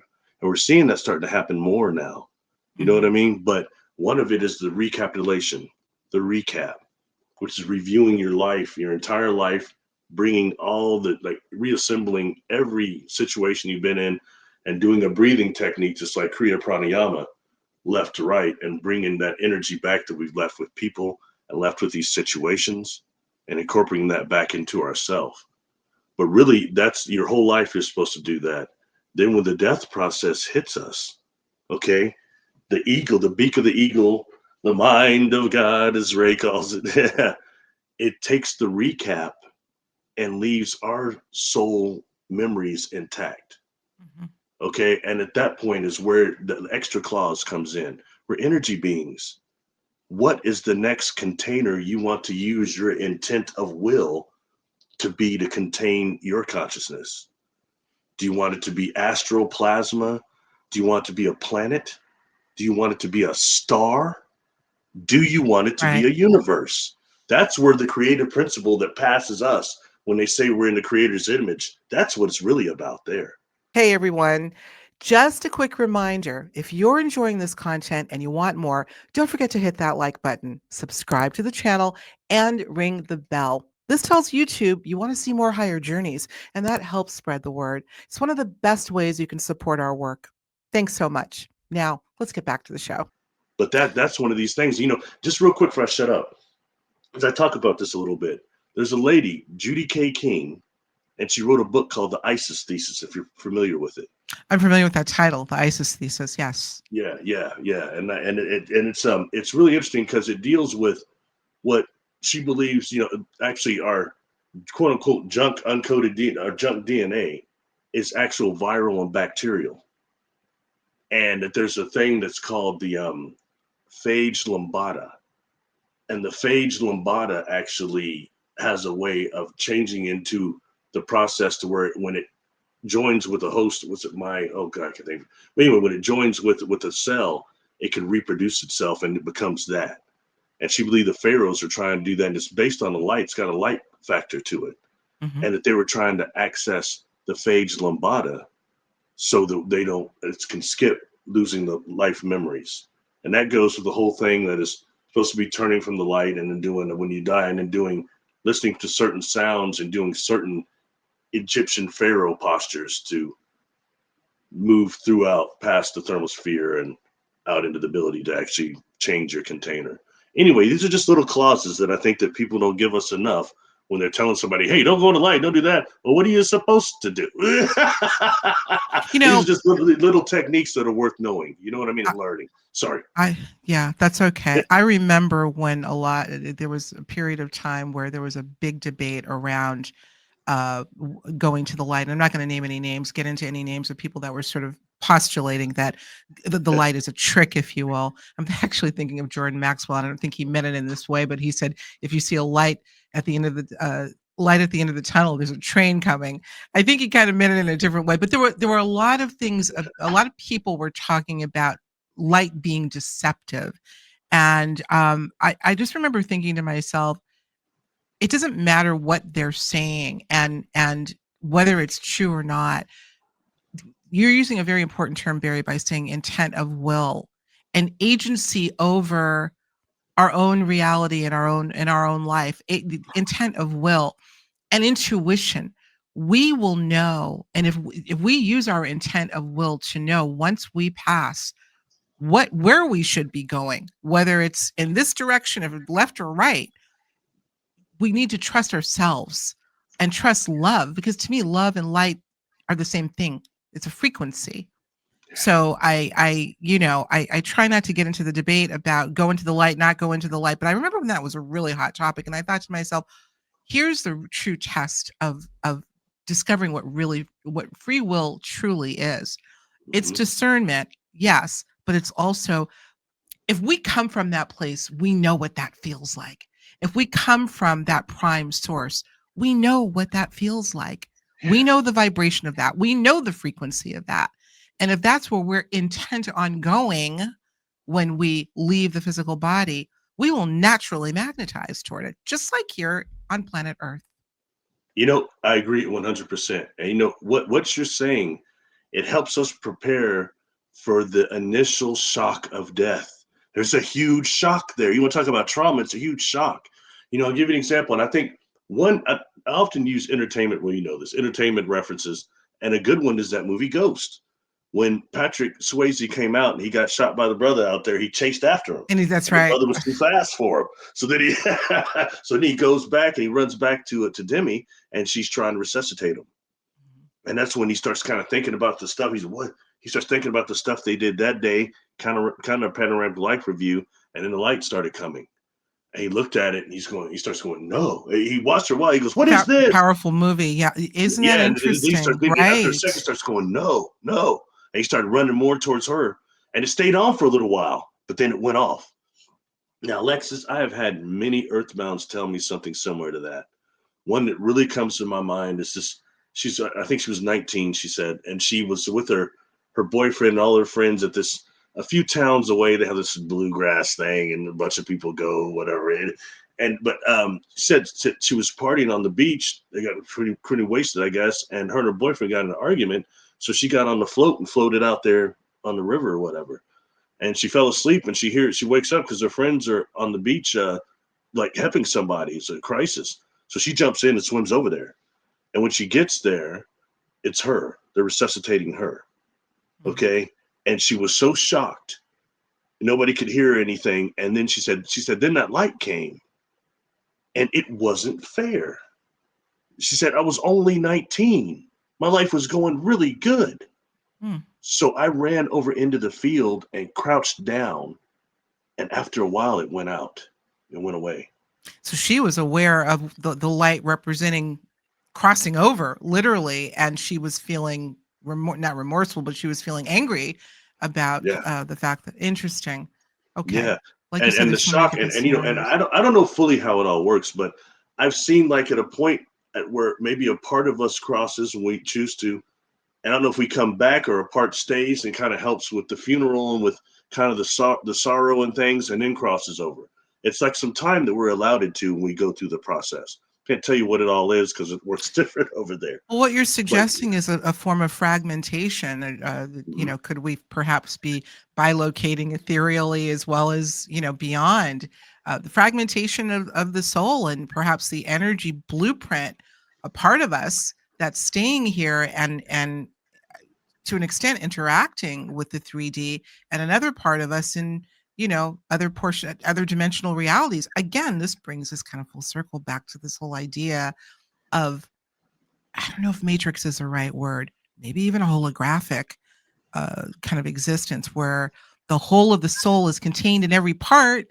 And we're seeing that starting to happen more now. You know what Mhm. I mean? But one of it is the recapitulation, the recap, which is reviewing your life, your entire life, bringing all the, like, reassembling every situation you've been in and doing a breathing technique, just like Kriya Pranayama, left to right, and bringing that energy back that we've left with people and left with these situations and incorporating that back into ourselves. But really, that's your whole life. You're supposed to do that. Then when the death process hits us, okay, the eagle, the beak of the eagle, the mind of God, as Ray calls it, it takes the recap and leaves our soul memories intact. Mhm. Okay. And at that point is where the extra clause comes in. We're energy beings. What is the next container you want to use your intent of will to be to contain your consciousness? Do you want it to be astral plasma? Do you want it to be a planet? Do you want it to be a star? Do you want it to be Right. a universe? That's where the creative principle that passes us when they say we're in the creator's image, that's what it's really about there. Hey everyone. Just a quick reminder, if you're enjoying this content and you want more, don't forget to hit that like button, subscribe to the channel, and ring the bell. This tells YouTube you want to see more higher journeys, and that helps spread the word. It's one of the best ways you can support our work. Thanks so much. Now, let's get back to the show. But that's one of these things, just real quick before I shut up, as I talk about this a little bit. There's a lady, Judy K. King, and she wrote a book called The Isis Thesis, if you're familiar with it. I'm familiar with that title, the ISIS thesis. Yes. Yeah, yeah, yeah. And it's really interesting because it deals with what she believes, actually our quote unquote junk uncoded DNA or junk DNA is actual viral and bacterial. And that there's a thing that's called the phage lambda. And the phage lambda actually has a way of changing into the process to where when it joins with a host, was it my, oh God, I can think. But anyway, when it joins with a cell, it can reproduce itself and it becomes that. And she believed the pharaohs are trying to do that. And it's based on the light. It's got a light factor to it. Mhm. And that they were trying to access the phage lambda so that they don't, it can skip losing the life memories. And that goes with the whole thing that is supposed to be turning from the light and then doing when you die and then doing, listening to certain sounds and doing certain Egyptian pharaoh postures to move throughout past the thermosphere and out into the ability to actually change your container. Anyway, these are just little clauses that I think that people don't give us enough when they're telling somebody, "Hey, don't go in the light, don't do that." Well, what are you supposed to do? You These are know, just little techniques that are worth knowing. You know what I mean? I, And learning. Sorry. yeah, that's okay. I remember when there was a period of time where there was a big debate around going to the light. And I'm not going to name any names, get into any names of people that were sort of postulating that the light is a trick, if you will. I'm actually thinking of Jordan Maxwell. I don't think he meant it in this way, but he said, if you see a light at the end of the tunnel, there's a train coming. I think he kind of meant it in a different way, but there were a lot of things. A lot of people were talking about light being deceptive, and I just remember thinking to myself, it doesn't matter what they're saying and whether it's true or not. You're using a very important term, Barry, by saying intent of will and agency over our own reality and our own life. The intent of will and intuition. We will know, and if we use our intent of will to know once we pass where we should be going, whether it's in this direction, if left or right, we need to trust ourselves and trust love, because to me love and light are the same thing. It's a frequency. So I try not to get into the debate about go into the light, not go into the light, but I remember when that was a really hot topic, and I thought to myself, here's the true test of discovering what free will truly is. It's Mhm. discernment, yes, but it's also, if we come from that place, we know what that feels like. If we come from that prime source, we know what that feels like. We know the vibration of that. We know the frequency of that. And if that's where we're intent on going when we leave the physical body, we will naturally magnetize toward it, just like here on planet Earth. I agree 100%. And what you're saying it helps us prepare for the initial shock of death. There's a huge shock there. You want to talk about trauma? It's a huge shock. I'll give you an example. And I think I often use entertainment. Well, this entertainment references, and a good one is that movie Ghost. When Patrick Swayze came out and he got shot by the brother out there, he chased after him. And that's And the right. brother was too fast for him. So then he goes back and he runs back to Demi, and she's trying to resuscitate him. And that's when he starts kind of thinking about the stuff. He starts thinking about the stuff they did that day, kind of panoramic life review, and then the light started coming. And he looked at it and he starts going, no. He watched her while. He goes, what is this? Powerful movie. Yeah. Isn't that interesting? After a second, starts going, no. And he started running more towards her. And it stayed on for a little while, but then it went off. Now, Alexis, I have had many Earthbounds tell me something similar to that. One that really comes to my mind is this. I think she was 19, she said, and she was with her boyfriend and all her friends at a few towns away. They have this bluegrass thing, and a bunch of people go, whatever. But she said she was partying on the beach. They got pretty wasted, I guess, and her and her boyfriend got in an argument. So she got on the float and floated out there on the river or whatever. And she fell asleep, and she wakes up because her friends are on the beach, like helping somebody. It's a crisis. So she jumps in and swims over there. And when she gets there, it's her. They're resuscitating her. Okay. And she was so shocked. Nobody could hear anything. And then she said, then that light came. And it wasn't fair. She said, I was only 19. My life was going really good. So I ran over into the field and crouched down. And after a while, it went out. It went away. So she was aware of the light representing crossing over, literally, and she was feeling not remorseful, but she was feeling angry about the fact that interesting. Okay. Yeah. Like and, you said, and the shock, and I don't know fully how it all works, but I've seen like at a point where maybe a part of us crosses when we choose to. And I don't know if we come back or a part stays and kind of helps with the funeral and with kind of the sorrow and things, and then crosses over. It's like some time that we're allowed it to when we go through the process. Can't tell you what it all is because it works different over there. Well, what you're suggesting is a form of fragmentation. Could we perhaps be bilocating ethereally as well as, beyond the fragmentation of the soul and perhaps the energy blueprint, a part of us that's staying here and to an extent interacting with the 3D, and another part of us in other dimensional realities. Again, this brings us kind of full circle back to this whole idea of, I don't know if matrix is the right word, maybe even a holographic kind of existence where the whole of the soul is contained in every part,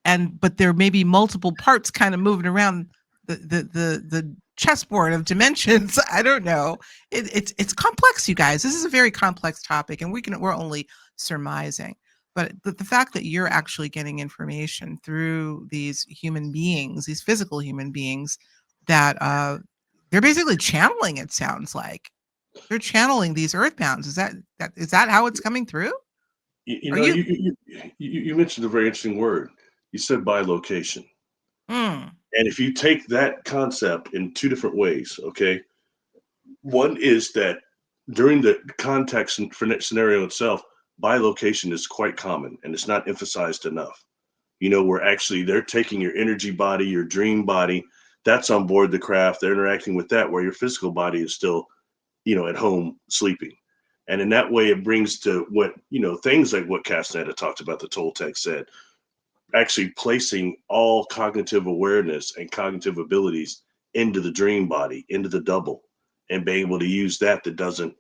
but there may be multiple parts kind of moving around the chessboard of dimensions. I don't know. It's complex, you guys. This is a very complex topic, and we're only surmising. But the fact that you're actually getting information through these human beings, these physical human beings, that they're basically channeling, it sounds like. They're channeling these earthbounds. Is that how it's coming through? You mentioned a very interesting word. You said bilocation. And if you take that concept in two different ways, okay, one is that during the context scenario itself, bilocation is quite common and it's not emphasized enough. Where actually they're taking your energy body, your dream body, that's on board the craft. They're interacting with that where your physical body is still, at home sleeping. And in that way, it brings to what, things like what Castaneda talked about, the Toltec said, actually placing all cognitive awareness and cognitive abilities into the dream body, into the double, and being able to use that doesn't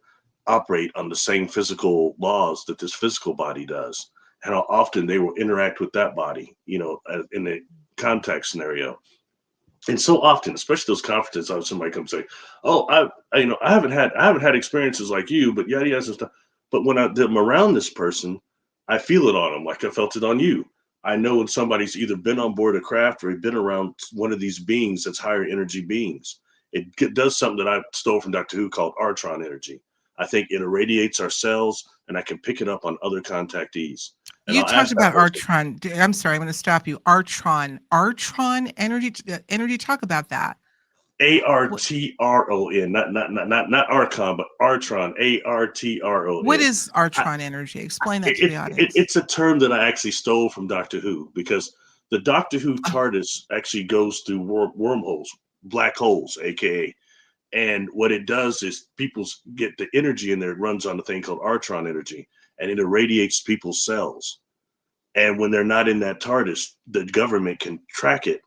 operate on the same physical laws that this physical body does. And how often they will interact with that body, in a contact scenario. And so often, especially those conferences, somebody comes say, "Oh, I haven't had experiences like you, but yada yada stuff." But when I'm around this person, I feel it on them, like I felt it on you. I know when somebody's either been on board a craft or been around one of these beings that's higher energy beings. It does something that I stole from Dr. Who called Artron energy. I think it irradiates our cells, and I can pick it up on other contactees. And you talked about Artron. I'm sorry, I'm going to stop you. Artron energy. Talk about that. Artron, not Archon, but Artron, What Artron. is Artron energy? Explain that to the audience. It's a term that I actually stole from Doctor Who, because the Doctor Who TARDIS actually goes through wormholes, black holes, aka. And what it does is people get the energy in there. It runs on a thing called Artron energy, and it irradiates people's cells. And when they're not in that TARDIS, the government can track it,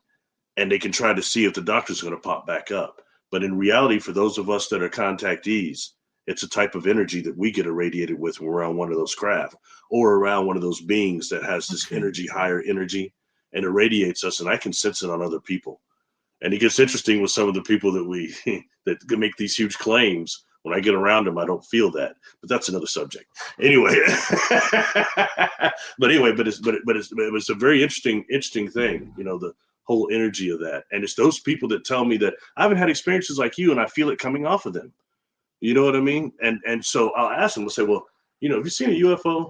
and they can try to see if the doctor's going to pop back up. But in reality, for those of us that are contactees, it's a type of energy that we get irradiated with when we're around one of those craft or around one of those beings that has this energy, higher energy, and irradiates us. And I can sense it on other people. And it gets interesting with some of the people that we that make these huge claims. When I get around them, I don't feel that. But that's another subject. Anyway, it was a very interesting thing. You know, the whole energy of that. And it's those people that tell me that I haven't had experiences like you, and I feel it coming off of them. You know what I mean? And so I'll ask them. I'll say, well, you know, have you seen a UFO?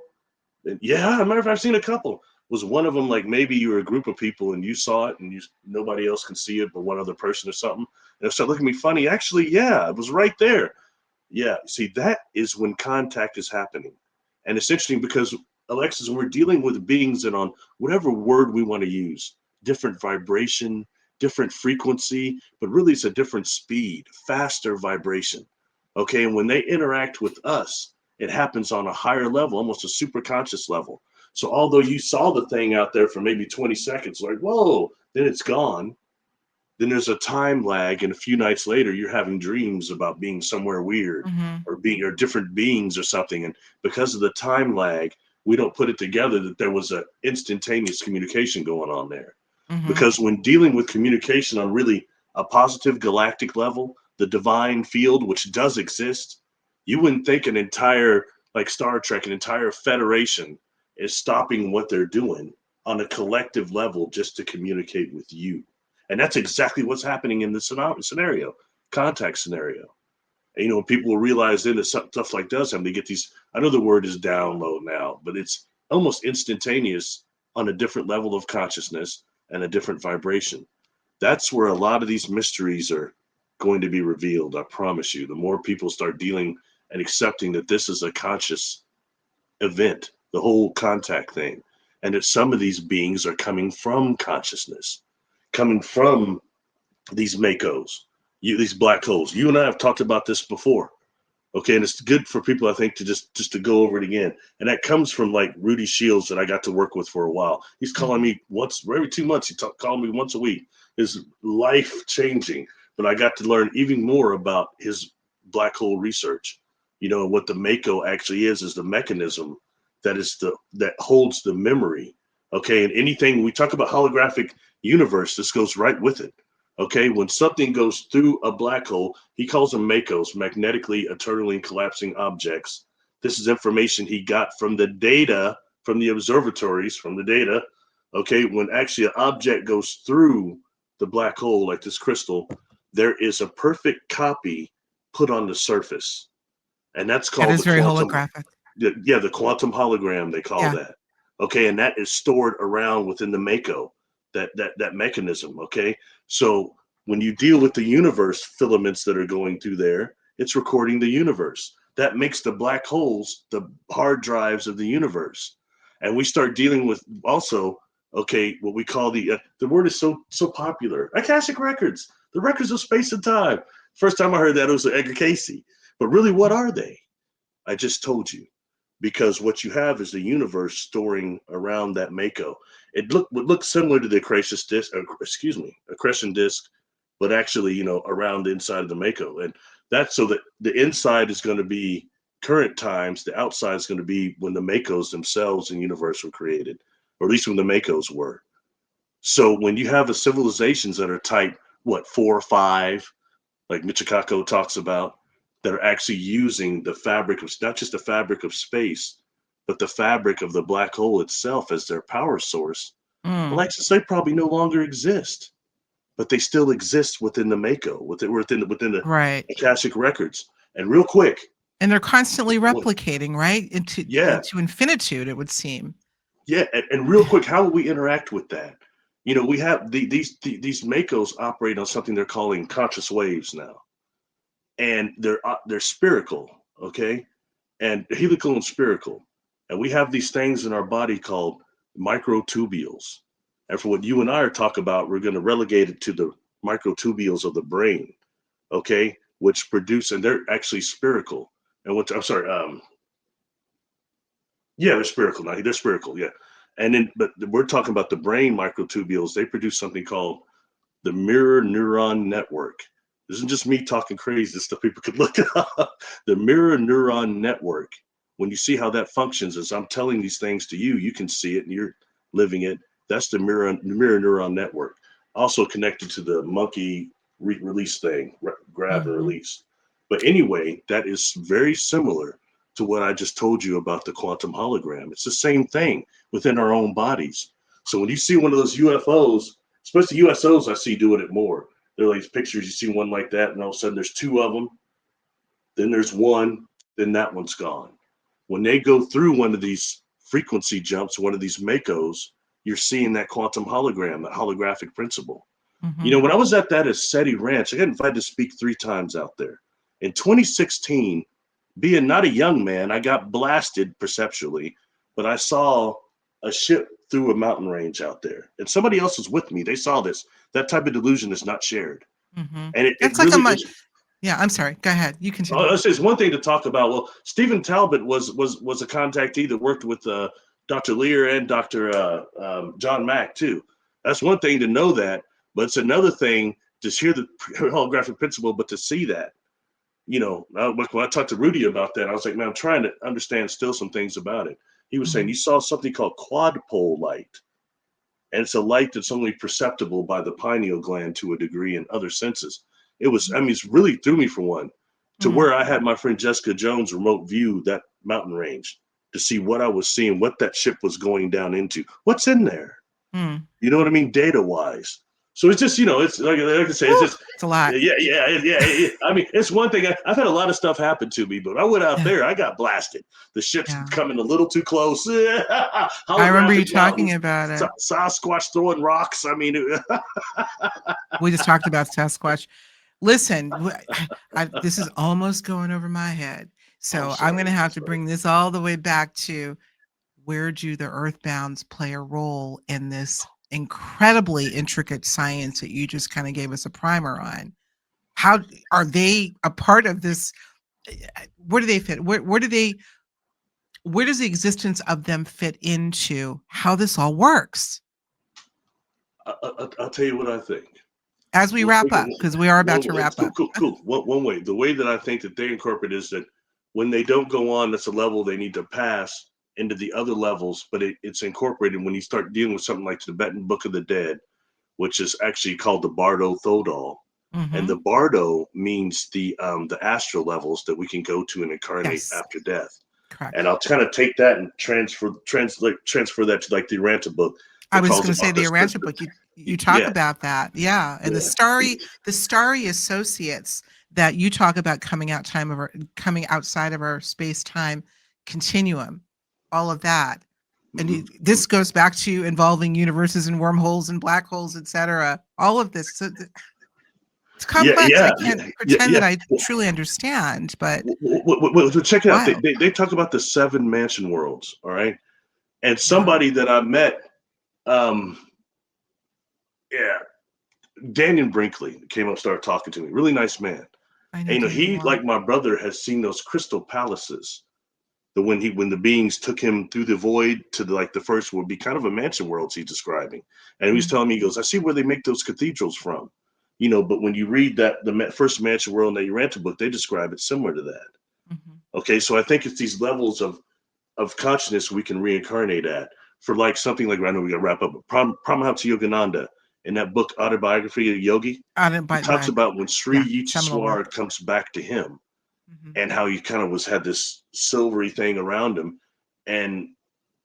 And yeah, as a matter of fact, I've seen a couple. Was one of them like maybe you were a group of people and you saw it and nobody else can see it but one other person or something? And they start looking at me funny. Actually, yeah, it was right there. Yeah, see, that is when contact is happening. And it's interesting because, Alexis, we're dealing with beings that on whatever word we want to use, different vibration, different frequency, but really it's a different speed, faster vibration. Okay, and when they interact with us, it happens on a higher level, almost a super conscious level. So although you saw the thing out there for maybe 20 seconds, like, whoa, then it's gone. Then there's a time lag, and a few nights later, you're having dreams about being somewhere weird or different beings or something. And because of the time lag, we don't put it together that there was a instantaneous communication going on there. Because when dealing with communication on really a positive galactic level, the divine field, which does exist, you wouldn't think an entire, like Star Trek, an entire federation is stopping what they're doing on a collective level just to communicate with you. And that's exactly what's happening in this scenario, contact scenario. And, you know, people will realize then that stuff like does happen. They get these, I know the word is download now, but it's almost instantaneous on a different level of consciousness and a different vibration. That's where a lot of these mysteries are going to be revealed. I promise you, the more people start dealing and accepting that this is a conscious event, the whole contact thing, and that some of these beings are coming from consciousness, coming from these makos, these black holes. You and I have talked about this before. Okay, and it's good for people, I think, to just to go over it again. And that comes from like Rudy Shields that I got to work with for a while. He's calling me once every 2 months. He calling me once a week. It's life changing. But I got to learn even more about his black hole research. You know, what the mako actually is the mechanism that holds the memory. Okay, and anything we talk about holographic universe, this goes right with it. Okay, when something goes through a black hole, he calls them MACOs, magnetically eternally collapsing objects. This is information he got from the data, from the observatories, from the data. Okay, when actually an object goes through the black hole, like this crystal, there is a perfect copy put on the surface. And that's called That is very holographic. The quantum hologram, they call that. Okay, and that is stored around within the Mako, that mechanism. Okay, so when you deal with the universe filaments that are going through there, it's recording the universe. That makes the black holes the hard drives of the universe. And we start dealing with also, okay, what we call the word is so popular, Akashic records, the records of space and time. First time I heard that, it was Edgar Casey. But really, what are they? I just told you. Because what you have is the universe storing around that Mako. It would look similar to the accretion disk, but actually, you know, around the inside of the Mako. And that's so that the inside is going to be current times, the outside is going to be when the Makos themselves in the universe were created, or at least when the Makos were. So when you have civilizations that are type, 4 or 5, like Michikako talks about, that are actually using the fabric of, not just the fabric of space, but the fabric of the black hole itself as their power source. Alexis, they probably no longer exist, but they still exist within the Mako, within the Akashic records. And real quick, and they're constantly replicating, right? Into infinitude, it would seem. Yeah, and real quick, how will we interact with that? You know, we have these Makos operate on something they're calling conscious waves now, and they're spherical, okay, and helical and spherical, and we have these things in our body called microtubules. And for what you and I are talking about, we're going to relegate it to the microtubules of the brain, okay, which produce, and they're actually spherical. And what I'm sorry, yeah, they're spherical now. They're spherical, yeah. And then, but we're talking about the brain microtubules. They produce something called the mirror neuron network. This isn't just me talking crazy. This stuff people could look up. The mirror neuron network. When you see how that functions, as I'm telling these things to you, you can see it and you're living it. That's the mirror neuron network. Also connected to the monkey release thing, grab and Mm-hmm. release. But anyway, that is very similar to what I just told you about the quantum hologram. It's the same thing within our own bodies. So when you see one of those UFOs, especially USOs, I see doing it more. They're like pictures, you see one like that, and all of a sudden there's two of them, then there's one, then that one's gone. When they go through one of these frequency jumps, one of these Makos, you're seeing that quantum hologram, that holographic principle. Mm-hmm. You know, when I was at that Ascetti Ranch, I got invited to speak 3 times out there. In 2016, being not a young man, I got blasted perceptually, but I saw a ship through a mountain range out there, and somebody else was with me. They saw this. That type of delusion is not shared, Mm-hmm. and it That's like really is. yeah, I'm sorry. Go ahead. You continue. It's one thing to talk about. Well, Stephen Talbot was a contactee that worked with Dr. Lear and Dr. John Mack too. That's one thing to know that, but it's another thing to hear the holographic principle, but to see that. You know, when I talked to Rudy about that, I was like, man, I'm trying to understand still some things about it. He was saying Mm-hmm. you saw something called quad pole light, and it's a light that's only perceptible by the pineal gland to a degree and other senses. It was, I mean, it's really threw me for one, to Mm-hmm. where I had my friend Jessica Jones remote view that mountain range to see what I was seeing, what that ship was going down into, what's in there. Mm. You know what I mean, data wise. So it's just, you know, it's like I say, it's Whew, just, it's a lot. yeah. I mean, it's one thing. I've had a lot of stuff happen to me, but I went out Yeah. there, I got blasted. The ship's Yeah. coming a little too close. I remember you Holographic talking mountains, about it. Sasquatch throwing rocks. I mean, We just talked about Sasquatch. Listen, this is almost going over my head. So I'm going to have to bring this all the way back to where do the Earthbounds play a role in this incredibly intricate science that you just kind of gave us a primer on? How are they a part of this? Where do they fit? Where do they? Where does the existence of them fit into how this all works? I'll tell you what I think. As we wrap up, because we are about to wrap up. Cool. One way, the way that I think that they incorporate is that when they don't go on, that's a level they need to pass into the other levels, but it's incorporated when you start dealing with something like the Tibetan Book of the Dead, which is actually called the Bardo Thodol. And Mm-hmm. the Bardo means the astral levels that we can go to and incarnate Yes, after death. correct. And I'll kind of take that and transfer that to like the Aranta book. I was calls going to say about the this, Aranta book. You talk yeah, about that, yeah, and yeah. the starry associates that you talk about coming outside of our space time continuum, all of that, and this goes back to involving universes and wormholes and black holes, etc. All of this, so it's complex. I can't pretend that I truly understand, but well, check it out. wild. They talk about the 7 mansion worlds, all right? And somebody that I met, yeah, Daniel Brinkley came up, started talking to me. Really nice man. I know, And he, Daniel. like my brother, has seen those crystal palaces. When the beings took him through the void to the first would be kind of a mansion worlds he's describing. And he was telling me, he goes, I see where they make those cathedrals from. You know, but when you read that the first mansion world in the Uranta book, they describe it similar to that. Mm-hmm. Okay, so I think it's these levels of consciousness we can reincarnate at for like something like, I know we got to wrap up, but Paramahansa Yogananda in that book, Autobiography of Yogi, he talks about when Sri Yukteswar comes back to him and how he kind of had this silvery thing around him. And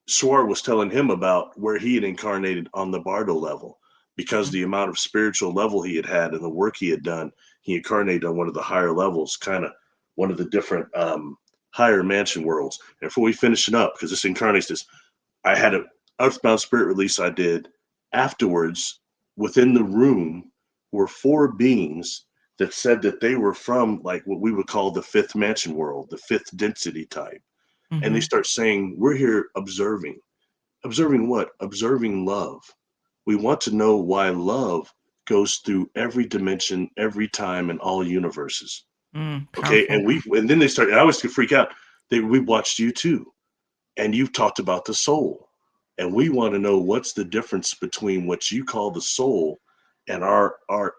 Swar was telling him about where he had incarnated on the Bardo level because the amount of spiritual level he had and the work he had done, he incarnated on one of the higher levels, kind of one of the different higher mansion worlds. And before we finish it up, because this incarnates this, I had an Earthbound Spirit release I did Afterwards, within the room were four beings that said that they were from like what we would call the fifth mansion world, the fifth density type. And they Mm-hmm. start saying, we're here observing. Observing what? Observing love. We want to know why love goes through every dimension, every time, in all universes. Okay. Powerful. And then they start, and I always could freak out. We watched you too. And you've talked about the soul. And we want to know what's the difference between what you call the soul and our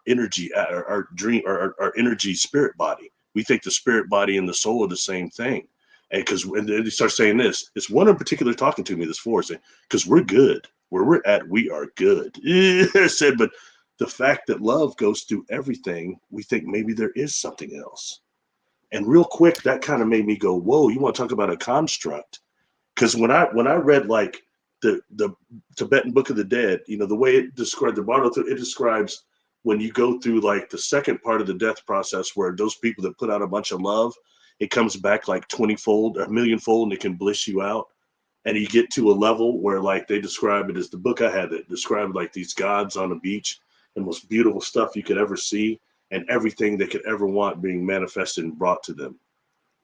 energy, our dream, our energy spirit body. We think the spirit body and the soul are the same thing. And because when they start saying this, it's one in particular talking to me this for saying, because we're good. Where we're at, we are good. I said, but the fact that love goes through everything, we think maybe there is something else. And real quick, that kind of made me go, whoa, you want to talk about a construct? Because when I read like the Tibetan Book of the Dead, the way it describes the bottle, it describes when you go through like the second part of the death process, where those people that put out a bunch of love, it comes back like 20-fold, a millionfold, and it can bliss you out. And you get to a level where like they describe it as the book I had that described like these gods on a beach, the most beautiful stuff you could ever see, and everything they could ever want being manifested and brought to them.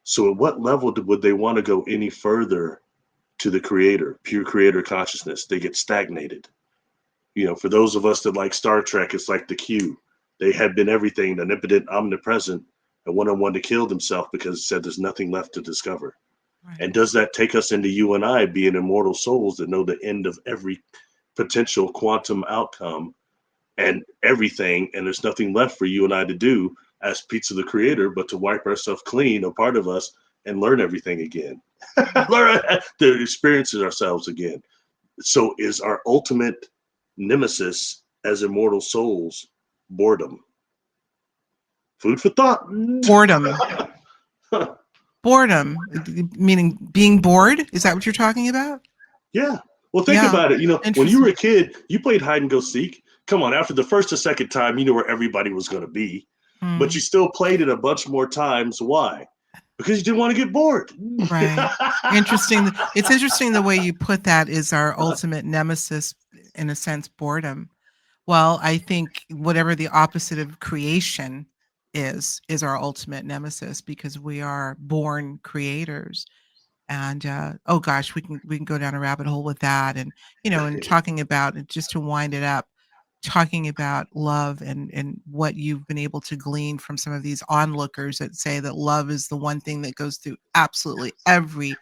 So at what level would they want to go any further to the creator, pure creator consciousness? They get stagnated. For those of us that like Star Trek, it's like the Q. They had been everything, omnipotent, omnipresent, and one on one to kill themselves because it said there's nothing left to discover. Right. And does that take us into you and I being immortal souls that know the end of every potential quantum outcome and everything, and there's nothing left for you and I to do as Pizza the Creator, but to wipe ourselves clean, a part of us, and learn everything again. Learn to experience ourselves again. So is our ultimate nemesis as immortal souls boredom? Food for thought. Boredom. Boredom, meaning being bored. Is that what you're talking about? Yeah. Well, think Yeah. about it. When you Interesting. were a kid, you played hide and go seek. Come on, after the first or second time, you knew where everybody was going to be, but you Mm, still played it a bunch more times. Why? Because you didn't want to get bored. right. Interesting. It's interesting the way you put that is our ultimate nemesis, in a sense, boredom. Well, I think whatever the opposite of creation is our ultimate nemesis, because we are born creators. And oh gosh, we can go down a rabbit hole with that, and talking about it, just to wind it up, talking about love and what you've been able to glean from some of these onlookers that say that love is the one thing that goes through absolutely every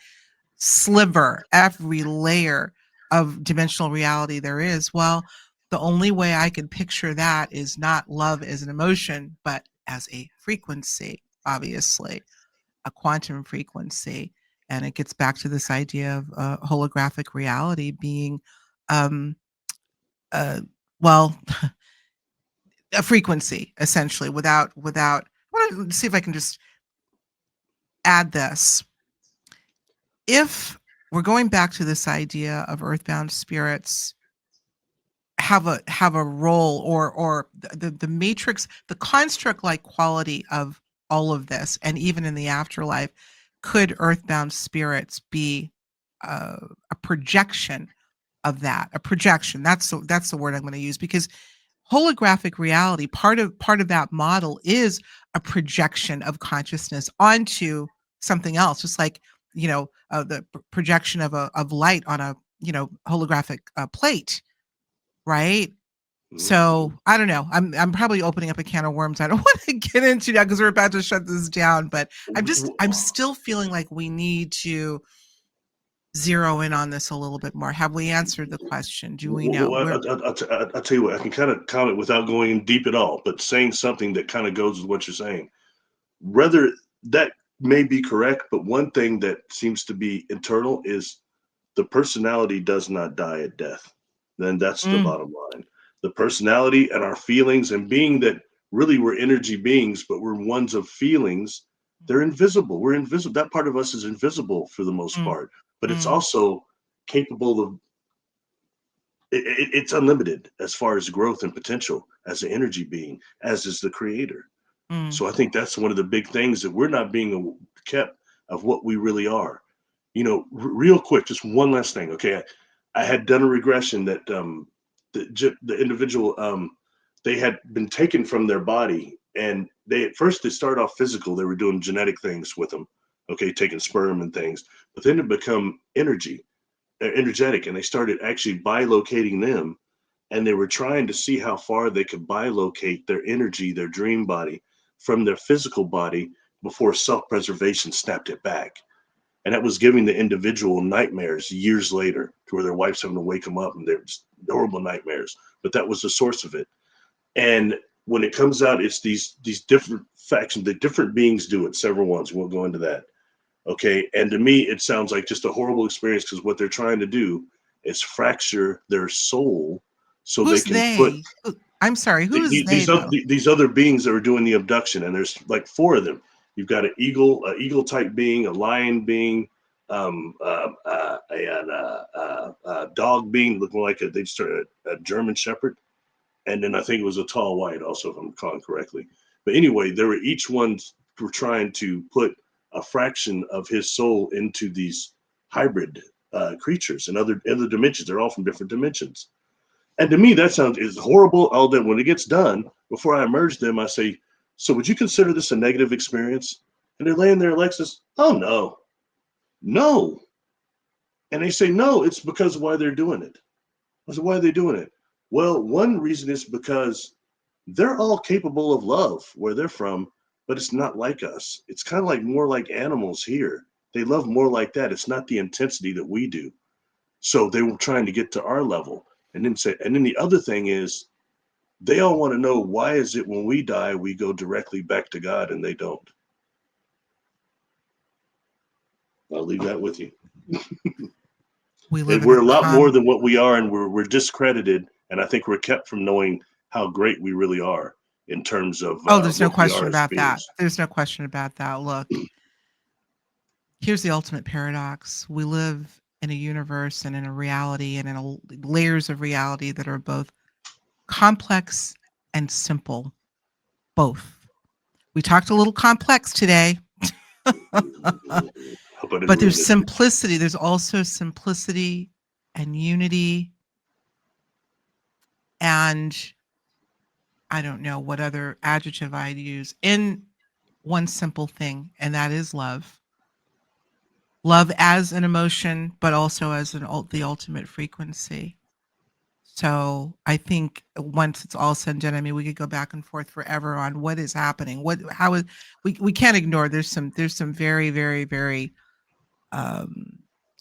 sliver, every layer of dimensional reality there is. Well, the only way I could picture that is not love as an emotion, but as a frequency, obviously, a quantum frequency. And it gets back to this idea of holographic reality being, um, uh, well, a frequency essentially. Without. I want to see if I can just add this. If we're going back to this idea of earthbound spirits have a role, or the matrix, the construct like quality of all of this, and even in the afterlife, could earthbound spirits be a projection of that? A projection, that's the word I'm going to use, because holographic reality, part of that model is a projection of consciousness onto something else, just like the projection of light on a holographic plate, right? So I don't know. I'm probably opening up a can of worms I don't want to get into now, because we're about to shut this down. But I'm still feeling like we need to zero in on this a little bit more. Have we answered the question? Do we know? Well, I'll tell you what, I can kind of comment without going in deep at all, but saying something that kind of goes with what you're saying. Whether that may be correct, but one thing that seems to be internal is the personality does not die at death. Then that's the Mm, bottom line. The personality and our feelings, and being that really we're energy beings, but we're ones of feelings, they're invisible. We're invisible. That part of us is invisible for the most mm, part, but it's mm, also capable of, it's unlimited as far as growth and potential as an energy being, as is the creator. mm, So I think that's one of the big things, that we're not being kept of what we really are. Real quick, just one last thing. Okay. I had done a regression that the individual, they had been taken from their body, and they at first they started off physical. They were doing genetic things with them, okay, taking sperm and things, but then it become energetic, and they started actually bilocating them, and they were trying to see how far they could bilocate their energy, their dream body, from their physical body before self-preservation snapped it back. And that was giving the individual nightmares years later, to where their wife's having to wake them up, and they're just horrible nightmares. But that was the source of it. And when it comes out, it's these different factions, the different beings do it, several ones. We'll go into that. Okay. And to me, it sounds like just a horrible experience, because what they're trying to do is fracture their soul so they Who's can put they? I'm sorry, who is they though? these other beings that are doing the abduction. And there's like four of them. You've got an eagle type being, a lion being, a dog being looking like they started a German Shepherd, and then I think it was a tall white also, if I'm recalling correctly. But anyway, they were each ones were trying to put a fraction of his soul into these hybrid creatures and other dimensions. They're all from different dimensions. And to me, that sounds is horrible. All that when it gets done, before I merge them, I say, so would you consider this a negative experience? And they're laying there, Alexis, oh no, no. And they say, no, it's because of why they're doing it. I said, why are they doing it? Well, one reason is because they're all capable of love where they're from, but it's not like us. It's kind of like more like animals here. They love more like that. It's not the intensity that we do. So they were trying to get to our level. And then the other thing is, they all want to know, why is it when we die, we go directly back to God and they don't? I'll leave that with you. We live And we're in a lot more than what we are, and we're discredited. And I think we're kept from knowing how great we really are in terms of there's no what we question are as about that. beings. There's no question about that. Look, here's the ultimate paradox. We live in a universe and in a reality and in layers of reality that are both complex and simple. Both. We talked a little complex today, but there's simplicity. There's also simplicity and unity, and I don't know what other adjective I'd use, in one simple thing, and that is love. Love as an emotion, but also as the ultimate frequency. So I think once it's all said and done, I mean, we could go back and forth forever on what is happening. We can't ignore. There's some very, very, very, I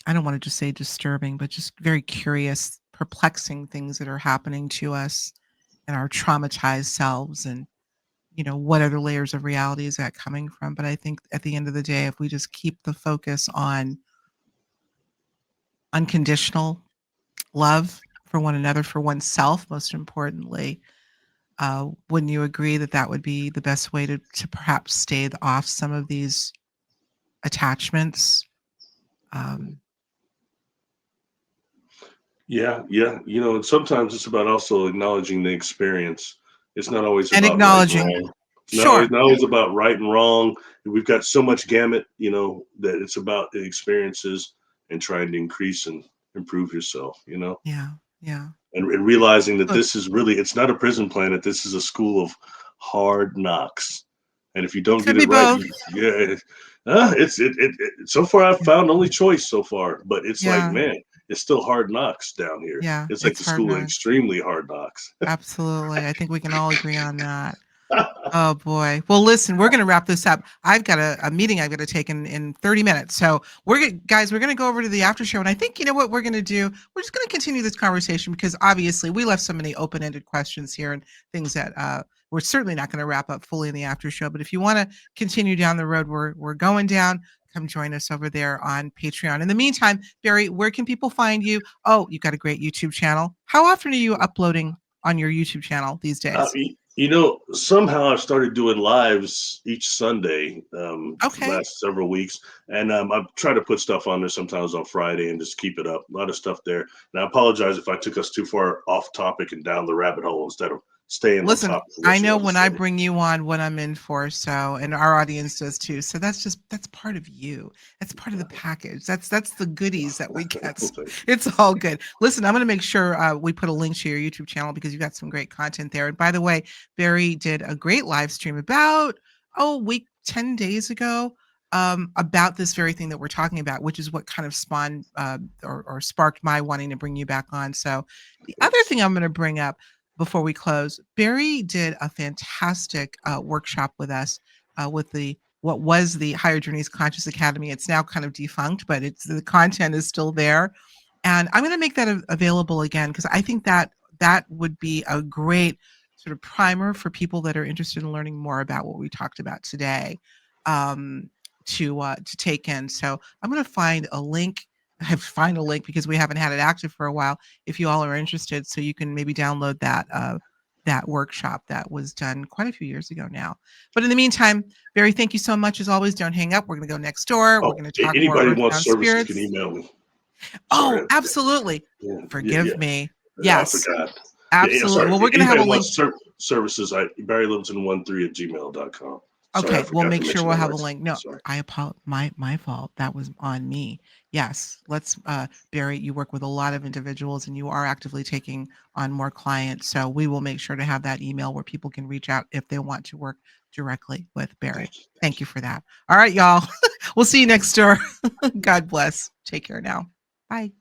don't want to just say disturbing, but just very curious, perplexing things that are happening to us and our traumatized selves, and what other layers of reality is that coming from. But I think at the end of the day, if we just keep the focus on unconditional love for one another, for oneself, most importantly, wouldn't you agree that that would be the best way to perhaps stave off some of these attachments? Yeah. And sometimes it's about also acknowledging the experience. It's not always And about right and acknowledging. wrong. Sure. Not always about right and wrong. We've got so much gamut, that it's about the experiences and trying to increase and improve yourself, Yeah. and realizing that Look, this is really, it's not a prison planet. This is a school of hard knocks. And if you don't could get be it right, both. so far I've found only choice so far, but it's like, Yeah. man, it's still hard knocks down here. Yeah. It's like It's the hard school of knocks. extremely hard knocks. Absolutely. I think we can all agree on that. Oh boy. Well, listen, we're going to wrap this up. I've got a meeting I've got to take in 30 minutes. So we're going to go over to the after show. And I think, what we're going to do, we're just going to continue this conversation, because obviously we left so many open-ended questions here and things that we're certainly not going to wrap up fully in the after show. But if you want to continue down the road we're going down, come join us over there on Patreon. In the meantime, Barry, where can people find you? Oh, you've got a great YouTube channel. How often are you uploading on your YouTube channel these days? Somehow I've started doing lives each Sunday for the Okay. last several weeks. And I've tried to put stuff on there sometimes on Friday and just keep it up. A lot of stuff there. And I apologize if I took us too far off topic and down the rabbit hole instead of staying on Listen, top of what I you know want to when I say. bring you on what I'm in for, so, and our audience does too. So that's part of you. That's part of the package. That's the goodies that we get. Well, So thank you. it's all good. Listen, I'm going to make sure we put a link to your YouTube channel because you've got some great content there. And by the way, Barry did a great live stream about a week, 10 days ago, about this very thing that we're talking about, which is what kind of spawned or sparked my wanting to bring you back on. So the other Yes. thing I'm going to bring up before we close, Barry did a fantastic workshop with us with the what was the Higher Journeys Conscious Academy. It's now kind of defunct, but it's the content is still there, and I'm going to make that available again because I think that that would be a great sort of primer for people that are interested in learning more about what we talked about today, to take in. So I'm going to find a link. I have to find a link because we haven't had it active for a while. If you all are interested, so you can maybe download that workshop that was done quite a few years ago now. But in the meantime, Barry, thank you so much as always. Don't hang up. We're going to go next door. We're Oh, going to talk more anybody wants Earthbound services can Spirits. email me. Oh, Sorry. absolutely. Yeah, Forgive yeah, me. yeah, I Yes, forgot. Yeah, absolutely. sorry. Well, we're going to have Anybody a link. wants services, Barry Littleton 13 at gmail.com. Sorry, I Okay, we'll forgot to make sure mention we'll that have a last. link. No, Sorry. I apologize. My fault. That was on me. Yes, let's Barry, you work with a lot of individuals and you are actively taking on more clients. So we will make sure to have that email where people can reach out if they want to work directly with Barry. Thank you. Thank you for that. All right, y'all. We'll see you next door. God bless. Take care now. Bye.